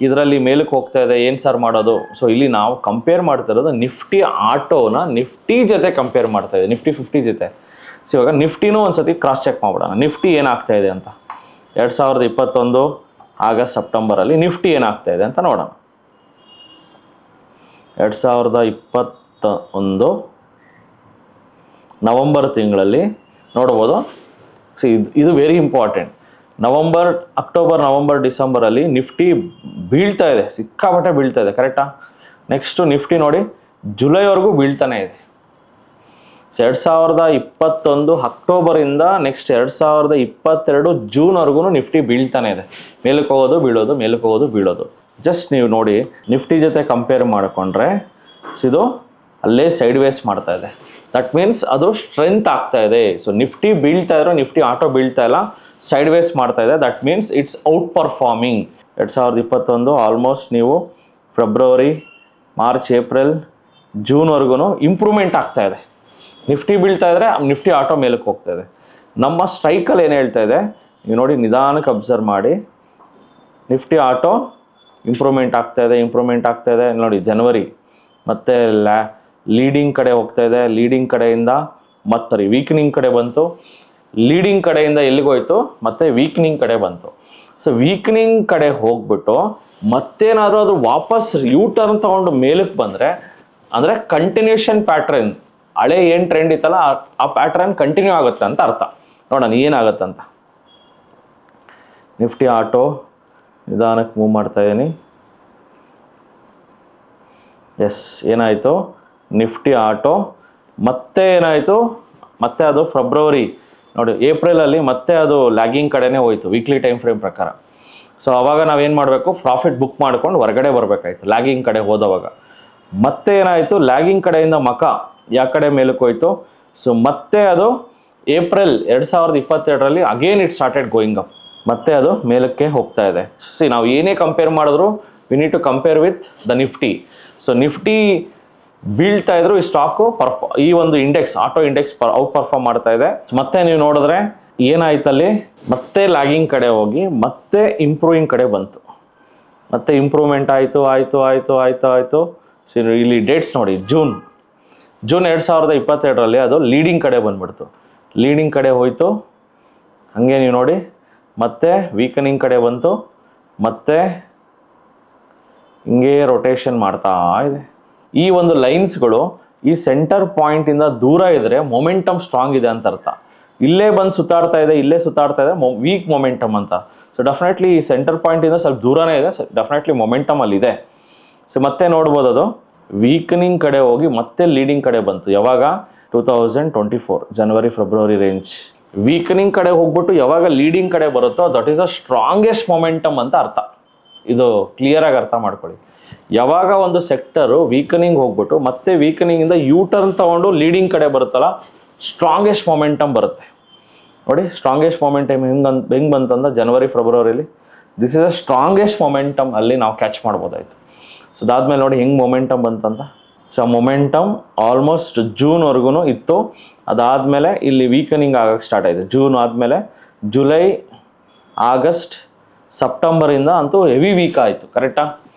ಇದರಲ್ಲಿ ಮೇಲಕ್ಕೆ ಹೋಗ್ತಾ ಇದೆ, ಏನು ಸರ್ ಮಾಡೋದು? ಸೊ ಇಲ್ಲಿ ನಾವು ಕಂಪೇರ್ ಮಾಡ್ತಾ ಇರೋದು ನಿಫ್ಟಿ ಆಟೋನ ನಿಫ್ಟಿ ಜೊತೆ ಕಂಪೇರ್ ಮಾಡ್ತಾ ಇದೆ, ನಿಫ್ಟಿ 50 ಜೊತೆ. ಸೊ ಇವಾಗ ನಿಫ್ಟಿನೂ ಒಂದ್ಸತಿ ಕ್ರಾಸ್ ಚೆಕ್ ಮಾಡ್ಬಿಡೋಣ, ನಿಫ್ಟಿ ಏನಾಗ್ತಾ ಇದೆ ಅಂತ. 2021 ಆಗಸ್ಟ್ ಸೆಪ್ಟೆಂಬರಲ್ಲಿ ನಿಫ್ಟಿ ಏನಾಗ್ತಾ ಇದೆ ಅಂತ ನೋಡೋಣ. 2021 ನವಂಬರ್ ತಿಂಗಳಲ್ಲಿ ನೋಡ್ಬೋದು. ಸೊ ಇದು ವೆರಿ ಇಂಪಾರ್ಟೆಂಟ್. ಅಕ್ಟೋಬರ್ ನವಂಬರ್ ಡಿಸೆಂಬರಲ್ಲಿ ನಿಫ್ಟಿ ಬೀಳ್ತಾ ಇದೆ, ಸಿಕ್ಕಾಪಟ್ಟೆ ಬೀಳ್ತಾ ಇದೆ. ಕರೆಕ್ಟಾ? ನೆಕ್ಸ್ಟು ನಿಫ್ಟಿ ನೋಡಿ ಜುಲೈವರೆಗೂ ಬೀಳ್ತಾನೆ ಇದೆ. ಸೊ 2021 ಅಕ್ಟೋಬರಿಂದ ನೆಕ್ಸ್ಟ್ 2022 ಜೂನ್ವರೆಗೂ ನಿಫ್ಟಿ ಬೀಳ್ತಾನೆ ಇದೆ. ಮೇಲಕ್ಕೆ ಹೋಗೋದು ಬೀಳೋದು, ಮೇಲಕ್ಕೆ ಹೋಗೋದು ಬೀಳೋದು. ಜಸ್ಟ್ ನೀವು ನೋಡಿ ನಿಫ್ಟಿ ಜೊತೆ ಕಂಪೇರ್ ಮಾಡಿಕೊಂಡ್ರೆ ಇದು ಅಲ್ಲೇ ಸೈಡ್ ವೇಸ್ ಮಾಡ್ತಾ ಇದೆ. ದಟ್ ಮೀನ್ಸ್ ಅದು ಸ್ಟ್ರೆಂತ್ ಆಗ್ತಾ ಇದೆ. ಸೊ ನಿಫ್ಟಿ ಬೀಳ್ತಾ ಇರೋ ನಿಫ್ಟಿ ಆಟೋ ಬೀಳ್ತಾ ಇಲ್ಲ, ಸೈಡ್ ವೇಸ್ ಮಾಡ್ತಾ ಇದೆ. That means it's out performing. 2021 almost ನೀವು ಫೆಬ್ರವರಿ, ಮಾರ್ಚ್, ಏಪ್ರಿಲ್, ಜೂನ್ವರೆಗೂ ಇಂಪ್ರೂವ್ಮೆಂಟ್ ಆಗ್ತಾ ಇದೆ. ನಿಫ್ಟಿ ಬೀಳ್ತಾ ಇದ್ರೆ ನಿಫ್ಟಿ ಆಟೋ ಮೇಲಕ್ಕೆ ಹೋಗ್ತಾ ಇದೆ. ನಮ್ಮ ಸ್ಟ್ರೈಕಲ್ಲಿ ಏನು ಹೇಳ್ತಾ ಇದೆ ನೀವು ನೋಡಿ, ನಿಧಾನಕ್ಕೆ ಅಬ್ಸರ್ವ್ ಮಾಡಿ. ನಿಫ್ಟಿ ಆಟೋ ಇಂಪ್ರೂವ್ಮೆಂಟ್ ಆಗ್ತಾ ಇದೆ ನೋಡಿ. ಜನವರಿ ಮತ್ತೆ ಲೀಡಿಂಗ್ ಕಡೆ ಹೋಗ್ತಾ ಇದೆ, ಲೀಡಿಂಗ್ ಕಡೆಯಿಂದ ಮತ್ತೆ ವೀಕ್ನಿಂಗ್ ಕಡೆ ಬಂತು, ಲೀಡಿಂಗ್ ಕಡೆಯಿಂದ ಎಲ್ಲಿಗೋಯ್ತು ಮತ್ತೆ ವೀಕ್ನಿಂಗ್ ಕಡೆ ಬಂತು. ಸೊ ವೀಕ್ನಿಂಗ್ ಕಡೆ ಹೋಗ್ಬಿಟ್ಟು ಮತ್ತೇನಾದರೂ ಅದು ವಾಪಸ್ ಯೂ ಟರ್ನ್ ತಗೊಂಡು ಮೇಲಕ್ಕೆ ಬಂದರೆ ಅಂದರೆ ಕಂಟಿನ್ಯೂಷನ್ ಪ್ಯಾಟ್ರನ್, ಹಳೆ ಏನು ಟ್ರೆಂಡ್ ಇತ್ತಲ್ಲ ಆ ಪ್ಯಾಟ್ರನ್ ಕಂಟಿನ್ಯೂ ಆಗುತ್ತೆ ಅಂತ ಅರ್ಥ. ನೋಡೋಣ ಏನಾಗುತ್ತಂತ. ನಿಫ್ಟಿ ಆಟೋ ನಿಧಾನಕ್ಕೆ ಮೂವ್ ಮಾಡ್ತಾ ಇದ್ದೀನಿ. ಎಸ್, ಏನಾಯಿತು ನಿಫ್ಟಿ ಆಟೋ ಮತ್ತೆ ಏನಾಯಿತು, ಮತ್ತೆ ಅದು ಫೆಬ್ರವರಿ ನೋಡಿ ಏಪ್ರಿಲಲ್ಲಿ ಮತ್ತೆ ಅದು ಲ್ಯಾಗಿಂಗ್ ಕಡೆನೇ ಹೋಯಿತು ವೀಕ್ಲಿ ಟೈಮ್ ಫ್ರೇಮ್ ಪ್ರಕಾರ. ಸೊ ಅವಾಗ ನಾವೇನು ಮಾಡಬೇಕು, ಪ್ರಾಫಿಟ್ ಬುಕ್ ಮಾಡ್ಕೊಂಡು ಹೊರಗಡೆ ಬರಬೇಕಾಯ್ತು ಲ್ಯಾಗಿಂಗ್ ಕಡೆ ಹೋದವಾಗ. ಮತ್ತೆ ಏನಾಯಿತು, ಲ್ಯಾಗಿಂಗ್ ಕಡೆಯಿಂದ ಮಕ ಯಾವ ಕಡೆ ಮೇಲಕ್ಕೆ ಹೋಯಿತು. ಸೊ ಮತ್ತೆ ಅದು ಏಪ್ರಿಲ್ 2022ರಲ್ಲಿ again it started going up. ಮತ್ತೆ ಅದು ಮೇಲಕ್ಕೆ ಹೋಗ್ತಾ ಇದೆ. ನಾವು ಏನೇ ಕಂಪೇರ್ ಮಾಡಿದ್ರು we need to compare with the nifty. So nifty ಬೀಳ್ತಾ ಇದ್ರು, ಈ ಸ್ಟಾಕು ಈ ಒಂದು index auto index outperform ಮಾಡ್ತಾ ಇದೆ. ಮತ್ತೆ ನೀವು ನೋಡಿದ್ರೆ ಏನಾಯ್ತಲ್ಲಿ, ಮತ್ತೆ ಲ್ಯಾಗಿಂಗ್ ಕಡೆ ಹೋಗಿ ಮತ್ತೆ ಇಂಪ್ರೂವಿಂಗ್ ಕಡೆ ಬಂತು, ಮತ್ತೆ ಇಂಪ್ರೂವ್ಮೆಂಟ್ ಆಯಿತು ಆಯಿತು ಆಯಿತು ಆಯಿತು ಆಯಿತು. ಸೊ ಇಲ್ಲಿ ಡೇಟ್ಸ್ ನೋಡಿ, ಜೂನ್ 2022ರಲ್ಲಿ ಅದು ಲೀಡಿಂಗ್ ಕಡೆ ಬಂದ್ಬಿಡ್ತು, ಲೀಡಿಂಗ್ ಕಡೆ ಹೋಯಿತು. ಹಾಗೆ ನೀವು ನೋಡಿ ಮತ್ತೆ ವೀಕನಿಂಗ್ ಕಡೆ ಬಂತು, ಮತ್ತೆ ಹಿಂಗೆ ರೊಟೇಷನ್ ಮಾಡ್ತಾ ಇದೆ. ಈ ಒಂದು ಲೈನ್ಸ್ಗಳು ಈ ಸೆಂಟರ್ ಪಾಯಿಂಟಿಂದ ದೂರ ಇದ್ದರೆ ಮೊಮೆಂಟಮ್ ಸ್ಟ್ರಾಂಗ್ ಇದೆ ಅಂತ ಅರ್ಥ. ಇಲ್ಲೇ ಬಂದು ಸುತ್ತಾಡ್ತಾ ಇದೆ, ಇಲ್ಲೇ ಸುತ್ತಾಡ್ತಾ ಇದೆ, ವೀಕ್ ಮೊಮೆಂಟಮ್ ಅಂತ. ಸೊ ಡೆಫಿನೆಟ್ಲಿ ಈ ಸೆಂಟರ್ ಪಾಯಿಂಟಿಂದ ಸ್ವಲ್ಪ ದೂರನೇ ಇದೆ, ಸೊ ಡೆಫಿನೆಟ್ಲಿ ಮೊಮೆಂಟಮ್ ಅಲ್ಲಿದೆ. ಸೊ ಮತ್ತೆ ನೋಡ್ಬೋದು ಅದು ವೀಕನಿಂಗ್ ಕಡೆ ಹೋಗಿ ಮತ್ತೆ ಲೀಡಿಂಗ್ ಕಡೆ ಬಂತು. ಯಾವಾಗ? 2024 ಜನವರಿ ಫೆಬ್ರವರಿ ರೇಂಜ್. ವೀಕನಿಂಗ್ ಕಡೆ ಹೋಗ್ಬಿಟ್ಟು ಯಾವಾಗ ಲೀಡಿಂಗ್ ಕಡೆ ಬರುತ್ತೋ that is a strongest momentum ಅಂತ ಅರ್ಥ. ಇದು ಕ್ಲಿಯರಾಗಿ ಅರ್ಥ ಮಾಡ್ಕೊಳ್ಳಿ. ಯಾವಾಗ ಒಂದು ಸೆಕ್ಟರು ವೀಕನಿಂಗ್ ಹೋಗ್ಬಿಟ್ಟು ಮತ್ತೆ ವೀಕನಿಂಗಿಂದ ಯೂ ಟರ್ನ್ ತೊಗೊಂಡು ಲೀಡಿಂಗ್ ಕಡೆ ಬರುತ್ತಲ್ಲ, ಸ್ಟ್ರಾಂಗೆಸ್ಟ್ ಮೊಮೆಂಟಮ್ ಬರುತ್ತೆ. ನೋಡಿ ಸ್ಟ್ರಾಂಗೆಸ್ಟ್ ಮೊಮೆಂಟಮ್ ಹೆಂಗೆ ಬಂತಂದ್ರೆ ಜನವರಿ ಫೆಬ್ರವರಿಲಿ this is a strongest momentum ಅಲ್ಲಿ ನಾವು ಕ್ಯಾಚ್ ಮಾಡ್ಬೋದಾಯ್ತು. ಸೊ ಅದಾದ್ಮೇಲೆ ನೋಡಿ ಹೆಂಗೆ ಮೊಮೆಂಟಮ್ ಬಂತಂತ. ಸೊ ಮೊಮೆಂಟಮ್ ಆಲ್ಮೋಸ್ಟ್ ಜೂನ್ವರೆಗೂ ಇತ್ತು. ಅದಾದಮೇಲೆ ಇಲ್ಲಿ ವೀಕನಿಂಗ್ ಆಗಕ್ಕೆ ಸ್ಟಾರ್ಟ್ ಆಯಿತು. ಜೂನ್ ಆದಮೇಲೆ ಜುಲೈ, ಆಗಸ್ಟ್, ಸೆಪ್ಟೆಂಬರಿಂದ ಅಂತೂ ಹೆವಿ ವೀಕ್ ಆಯಿತು. ಕರೆಕ್ಟಾ?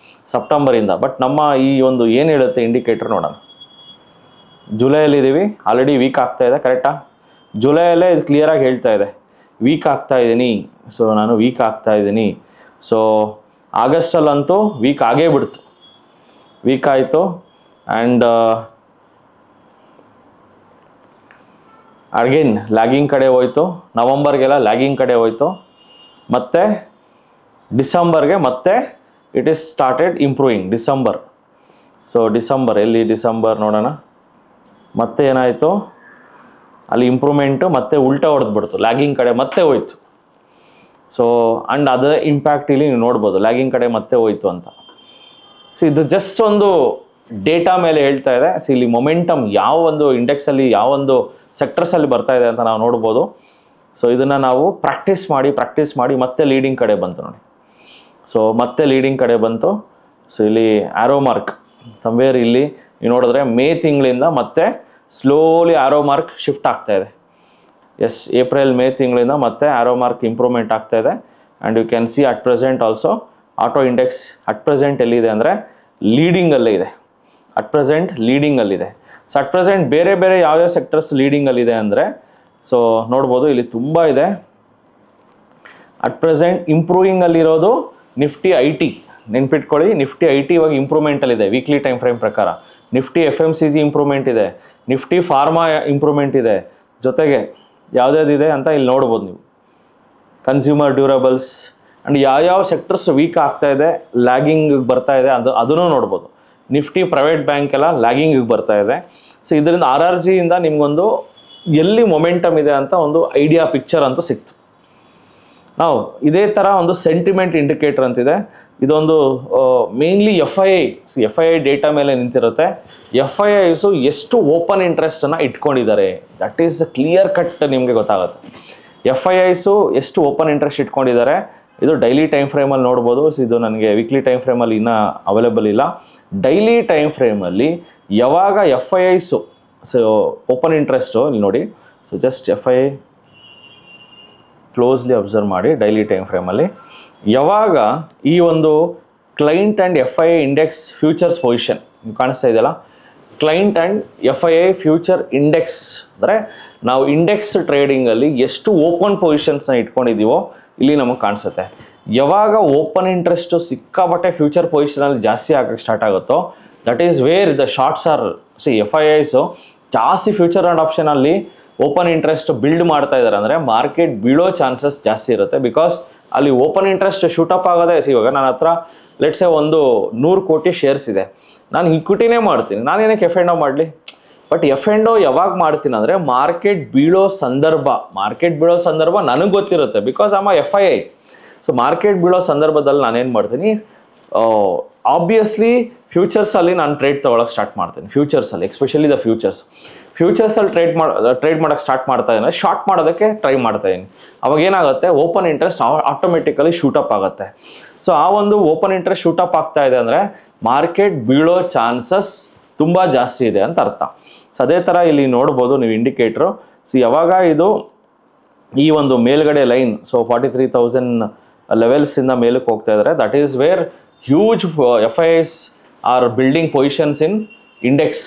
ಸೆಪ್ಟೆಂಬರಿಂದ. ಬಟ್ ನಮ್ಮ ಈ ಒಂದು ಏನು ಹೇಳುತ್ತೆ ಇಂಡಿಕೇಟರ್ ನೋಡೋಣ. ಜುಲೈಯಲ್ಲಿದ್ದೀವಿ, ಆಲ್ರೆಡಿ ವೀಕ್ ಆಗ್ತಾ ಇದೆ. ಕರೆಕ್ಟಾ? ಜುಲೈಯಲ್ಲೇ ಇದು ಕ್ಲಿಯರಾಗಿ ಹೇಳ್ತಾ ಇದೆ ವೀಕ್ ಆಗ್ತಾ ಇದ್ದೀನಿ. ಸೊ ನಾನು ವೀಕ್ ಆಗ್ತಾ ಇದ್ದೀನಿ. ಸೊ ಆಗಸ್ಟಲ್ಲಂತೂ ವೀಕ್ ಆಗೇ ಬಿಡ್ತು, ವೀಕ್ ಆಯಿತು. ಆ್ಯಂಡ್ ಅಗೇನ್ ಲ್ಯಾಗಿಂಗ್ ಕಡೆ ಹೋಯ್ತು. ನವಂಬರ್ಗೆಲ್ಲ ಲ್ಯಾಗಿಂಗ್ ಕಡೆ ಹೋಯ್ತು. ಮತ್ತು ಡಿಸೆಂಬರ್ಗೆ ಮತ್ತೆ it is started improving. December, so December ಎಲ್ಲಿ ಡಿಸೆಂಬರ್ ನೋಡೋಣ. ಮತ್ತೆ ಏನಾಯಿತು ಅಲ್ಲಿ ಇಂಪ್ರೂವ್ಮೆಂಟು ಮತ್ತೆ ಉಲ್ಟಾ ಹೊಡೆದ್ಬಿಡ್ತು, ಲ್ಯಾಗಿಂಗ್ ಕಡೆ ಮತ್ತೆ ಹೋಯ್ತು. ಸೊ ಆ್ಯಂಡ್ ಅದರ ಇಂಪ್ಯಾಕ್ಟ್ ಇಲ್ಲಿ ನೀವು ನೋಡ್ಬೋದು, ಲ್ಯಾಗಿಂಗ್ ಕಡೆ ಮತ್ತೆ ಹೋಯ್ತು ಅಂತ. ಸೊ ಇದು ಜಸ್ಟ್ ಒಂದು ಡೇಟಾ ಮೇಲೆ ಹೇಳ್ತಾ ಇದೆ. ಸೊ ಇಲ್ಲಿ ಮೊಮೆಂಟಮ್ ಯಾವ ಒಂದು ಇಂಡೆಕ್ಸಲ್ಲಿ ಯಾವ ಒಂದು ಸೆಕ್ಟರ್ಸಲ್ಲಿ ಬರ್ತಾ ಇದೆ ಅಂತ ನಾವು ನೋಡ್ಬೋದು. ಸೊ ಇದನ್ನು ನಾವು ಪ್ರಾಕ್ಟೀಸ್ ಮಾಡಿ ಮತ್ತೆ ಲೀಡಿಂಗ್ ಕಡೆ ಬಂತು ನೋಡಿ. ಸೊ ಮತ್ತೆ ಲೀಡಿಂಗ್ ಕಡೆ ಬಂತು. ಸೊ ಇಲ್ಲಿ ಆರೋ ಮಾರ್ಕ್ ಸಮ್ವೇರ್ ಇಲ್ಲಿ ನೀವು ನೋಡಿದ್ರೆ ಮೇ ತಿಂಗಳಿಂದ ಮತ್ತೆ ಸ್ಲೋಲಿ ಆರೋ ಮಾರ್ಕ್ ಶಿಫ್ಟ್ ಆಗ್ತಾ ಇದೆ. ಎಸ್, ಏಪ್ರಿಲ್ ಮೇ ತಿಂಗಳಿಂದ ಮತ್ತೆ ಆರೋ ಮಾರ್ಕ್ ಇಂಪ್ರೂವ್ಮೆಂಟ್ ಆಗ್ತಾ ಇದೆ. And you can see at present also auto index at present ಎಲ್ಲಿದೆ ಅಂದರೆ ಲೀಡಿಂಗಲ್ಲೇ ಇದೆ. ಅಟ್ ಪ್ರೆಸೆಂಟ್ ಲೀಡಿಂಗಲ್ಲಿದೆ. ಸೊ ಅಟ್ ಪ್ರೆಸೆಂಟ್ ಬೇರೆ ಬೇರೆ ಯಾವ್ಯಾವ ಸೆಕ್ಟರ್ಸ್ ಲೀಡಿಂಗಲ್ಲಿದೆ ಅಂದರೆ ಸೊ ನೋಡ್ಬೋದು ಇಲ್ಲಿ ತುಂಬ ಇದೆ. ಅಟ್ ಪ್ರೆಸೆಂಟ್ ಇಂಪ್ರೂವಿಂಗಲ್ಲಿರೋದು ನಿಫ್ಟಿ IT. ನೆನ್ಪಿಟ್ಕೊಳ್ಳಿ, ನಿಫ್ಟಿ IT ಇವಾಗ ಇಂಪ್ರೂವ್ಮೆಂಟಲ್ಲಿದೆ ವೀಕ್ಲಿ ಟೈಮ್ ಫ್ರೇಮ್ ಪ್ರಕಾರ. ನಿಫ್ಟಿ FMCG ಇಂಪ್ರೂವ್ಮೆಂಟ್ ಇದೆ, ನಿಫ್ಟಿ ಫಾರ್ಮಾ ಇಂಪ್ರೂವ್ಮೆಂಟ್ ಇದೆ, ಜೊತೆಗೆ ಯಾವುದ್ಯಾವುದಿದೆ ಅಂತ ಇಲ್ಲಿ ನೋಡ್ಬೋದು ನೀವು. ಕನ್ಸ್ಯೂಮರ್ ಡ್ಯೂರಬಲ್ಸ್ ಆ್ಯಂಡ್ ಯಾವ್ಯಾವ ಸೆಕ್ಟರ್ಸ್ ವೀಕ್ ಆಗ್ತಾ ಇದೆ, ಲ್ಯಾಗಿಂಗ್ ಬರ್ತಾ ಇದೆ ಅದನ್ನು ನೋಡ್ಬೋದು. ನಿಫ್ಟಿ ಪ್ರೈವೇಟ್ ಬ್ಯಾಂಕ್ ಎಲ್ಲ ಲ್ಯಾಗಿಂಗಿಗೆ ಬರ್ತಾ ಇದೆ. ಸೊ ಇದರಿಂದ RRGಯಿಂದ ನಿಮಗೊಂದು ಎಲ್ಲಿ ಮೊಮೆಂಟಮ್ ಇದೆ ಅಂತ ಒಂದು ಐಡಿಯಾ ಪಿಕ್ಚರ್ ಅಂತೂ ಸಿಕ್ತು. ನಾವು ಇದೇ ಥರ ಒಂದು ಸೆಂಟಿಮೆಂಟ್ ಇಂಡಿಕೇಟರ್ ಅಂತಿದೆ. ಇದೊಂದು ಮೇನ್ಲಿ FII ಡೇಟಾ ಮೇಲೆ ನಿಂತಿರುತ್ತೆ. FIIಸು ಎಷ್ಟು ಓಪನ್ ಇಂಟ್ರೆಸ್ಟನ್ನು ಇಟ್ಕೊಂಡಿದ್ದಾರೆ ದಟ್ ಈಸ್ ಕ್ಲಿಯರ್ ಕಟ್ ನಿಮಗೆ ಗೊತ್ತಾಗುತ್ತೆ. FIIಸು ಎಷ್ಟು ಓಪನ್ ಇಂಟ್ರೆಸ್ಟ್ ಇಟ್ಕೊಂಡಿದ್ದಾರೆ ಇದು ಡೈಲಿ ಟೈಮ್ ಫ್ರೇಮಲ್ಲಿ ನೋಡ್ಬೋದು. ಸೊ ಇದು ನನಗೆ ವೀಕ್ಲಿ ಟೈಮ್ ಫ್ರೇಮಲ್ಲಿ ಇನ್ನೂ ಅವೈಲೇಬಲ್ ಇಲ್ಲ. ಡೈಲಿ ಟೈಮ್ ಫ್ರೇಮಲ್ಲಿ ಯಾವಾಗ FIIಸು ಸೊ ಓಪನ್ ಇಂಟ್ರೆಸ್ಟು ಇಲ್ಲಿ ನೋಡಿ. So just FII closely observe ಮಾಡಿ ಡೈಲಿ ಟೈಮ್ ಫ್ರೇಮಲ್ಲಿ ಯಾವಾಗ ಈ ಒಂದು client and FII index futures position ನೀವು ಕಾಣಿಸ್ತಾ ಇದೆಯಲ್ಲ, client and FII future index ಅಂದರೆ ನಾವು ಇಂಡೆಕ್ಸ್ ಟ್ರೇಡಿಂಗಲ್ಲಿ ಎಷ್ಟು ಓಪನ್ ಪೊಸಿಷನ್ಸ್ನ ಇಟ್ಕೊಂಡಿದ್ದೀವೋ ಇಲ್ಲಿ ನಮಗೆ ಕಾಣಿಸುತ್ತೆ. ಯಾವಾಗ ಓಪನ್ ಇಂಟ್ರೆಸ್ಟು ಸಿಕ್ಕಾಬಟ್ಟೆ ಫ್ಯೂಚರ್ ಪೊಸಿಷನಲ್ಲಿ ಜಾಸ್ತಿ ಆಗಕ್ಕೆ ಸ್ಟಾರ್ಟ್ ಆಗುತ್ತೋ that is where the shorts are FIIಸು ಜಾಸ್ತಿ ಫ್ಯೂಚರ್ ಆ್ಯಂಡ್ ಆಪ್ಷನಲ್ಲಿ ಓಪನ್ ಇಂಟ್ರೆಸ್ಟ್ ಬಿಲ್ಡ್ ಮಾಡ್ತಾ ಇದ್ದಾರೆ ಅಂದರೆ ಮಾರ್ಕೆಟ್ ಬೀಳೋ ಚಾನ್ಸಸ್ ಜಾಸ್ತಿ ಇರುತ್ತೆ. ಬಿಕಾಸ್ ಅಲ್ಲಿ ಓಪನ್ ಇಂಟ್ರೆಸ್ಟ್ ಶೂಟಪ್ ಆಗೋದೇ. ಇವಾಗ ನನ್ನ ಹತ್ರ ಲೆಟ್ಸೆ ಒಂದು 100 ಕೋಟಿ ಶೇರ್ಸ್ ಇದೆ, ನಾನು ಇಕ್ವಿಟಿನೇ ಮಾಡ್ತೀನಿ, ನಾನೇನಕ್ಕೆ FNO ಮಾಡಲಿ. ಬಟ್ FNO ಯಾವಾಗ ಮಾಡ್ತೀನಿ ಅಂದರೆ ಮಾರ್ಕೆಟ್ ಬೀಳೋ ಸಂದರ್ಭ ನನಗೆ ಗೊತ್ತಿರುತ್ತೆ. Because am FII. So market ಬೀಳೋ ಸಂದರ್ಭದಲ್ಲಿ ನಾನೇನು ಮಾಡ್ತೀನಿ, ಆಬ್ವಿಯಸ್ಲಿ ಫ್ಯೂಚರ್ಸಲ್ಲಿ ನಾನು ಟ್ರೇಡ್ ತೊಗೊಳಕ್ಕೆ ಸ್ಟಾರ್ಟ್ ಮಾಡ್ತೀನಿ. ಫ್ಯೂಚರ್ಸಲ್ಲಿ ಎಸ್ಪೆಷಲಿ ದ ಫ್ಯೂಚರ್ಸ್ ಫ್ಯೂಚರ್ಸಲ್ಲಿ ಟ್ರೇಡ್ ಮಾಡೋಕ್ಕೆ ಸ್ಟಾರ್ಟ್ ಮಾಡ್ತಾ ಇದ್ದೀನಿ, ಶಾರ್ಟ್ ಮಾಡೋದಕ್ಕೆ ಟ್ರೈ ಮಾಡ್ತಾ ಇದ್ದೀನಿ. ಅವಾಗ ಏನಾಗುತ್ತೆ, ಓಪನ್ ಇಂಟ್ರೆಸ್ಟ್ ಆಟೋಮೆಟಿಕಲಿ ಶೂಟಪ್ ಆಗುತ್ತೆ. ಸೊ ಆ ಒಂದು ಓಪನ್ ಇಂಟ್ರೆಸ್ಟ್ ಶೂಟಪ್ ಆಗ್ತಾ ಇದೆ ಅಂದರೆ ಮಾರ್ಕೆಟ್ ಬೀಳೋ ಚಾನ್ಸಸ್ ತುಂಬ ಜಾಸ್ತಿ ಇದೆ ಅಂತ ಅರ್ಥ. ಸೊ ಅದೇ ಥರ ಇಲ್ಲಿ ನೋಡ್ಬೋದು ನೀವು ಇಂಡಿಕೇಟ್ರು. ಸೊ ಯಾವಾಗ ಇದು ಈ ಒಂದು ಮೇಲ್ಗಡೆ ಲೈನ್, ಸೊ 43,000 ಲೆವೆಲ್ಸಿಂದ ಮೇಲಕ್ಕೆ ಹೋಗ್ತಾ ಇದ್ದಾರೆ, that is where huge FIIs are building positions in index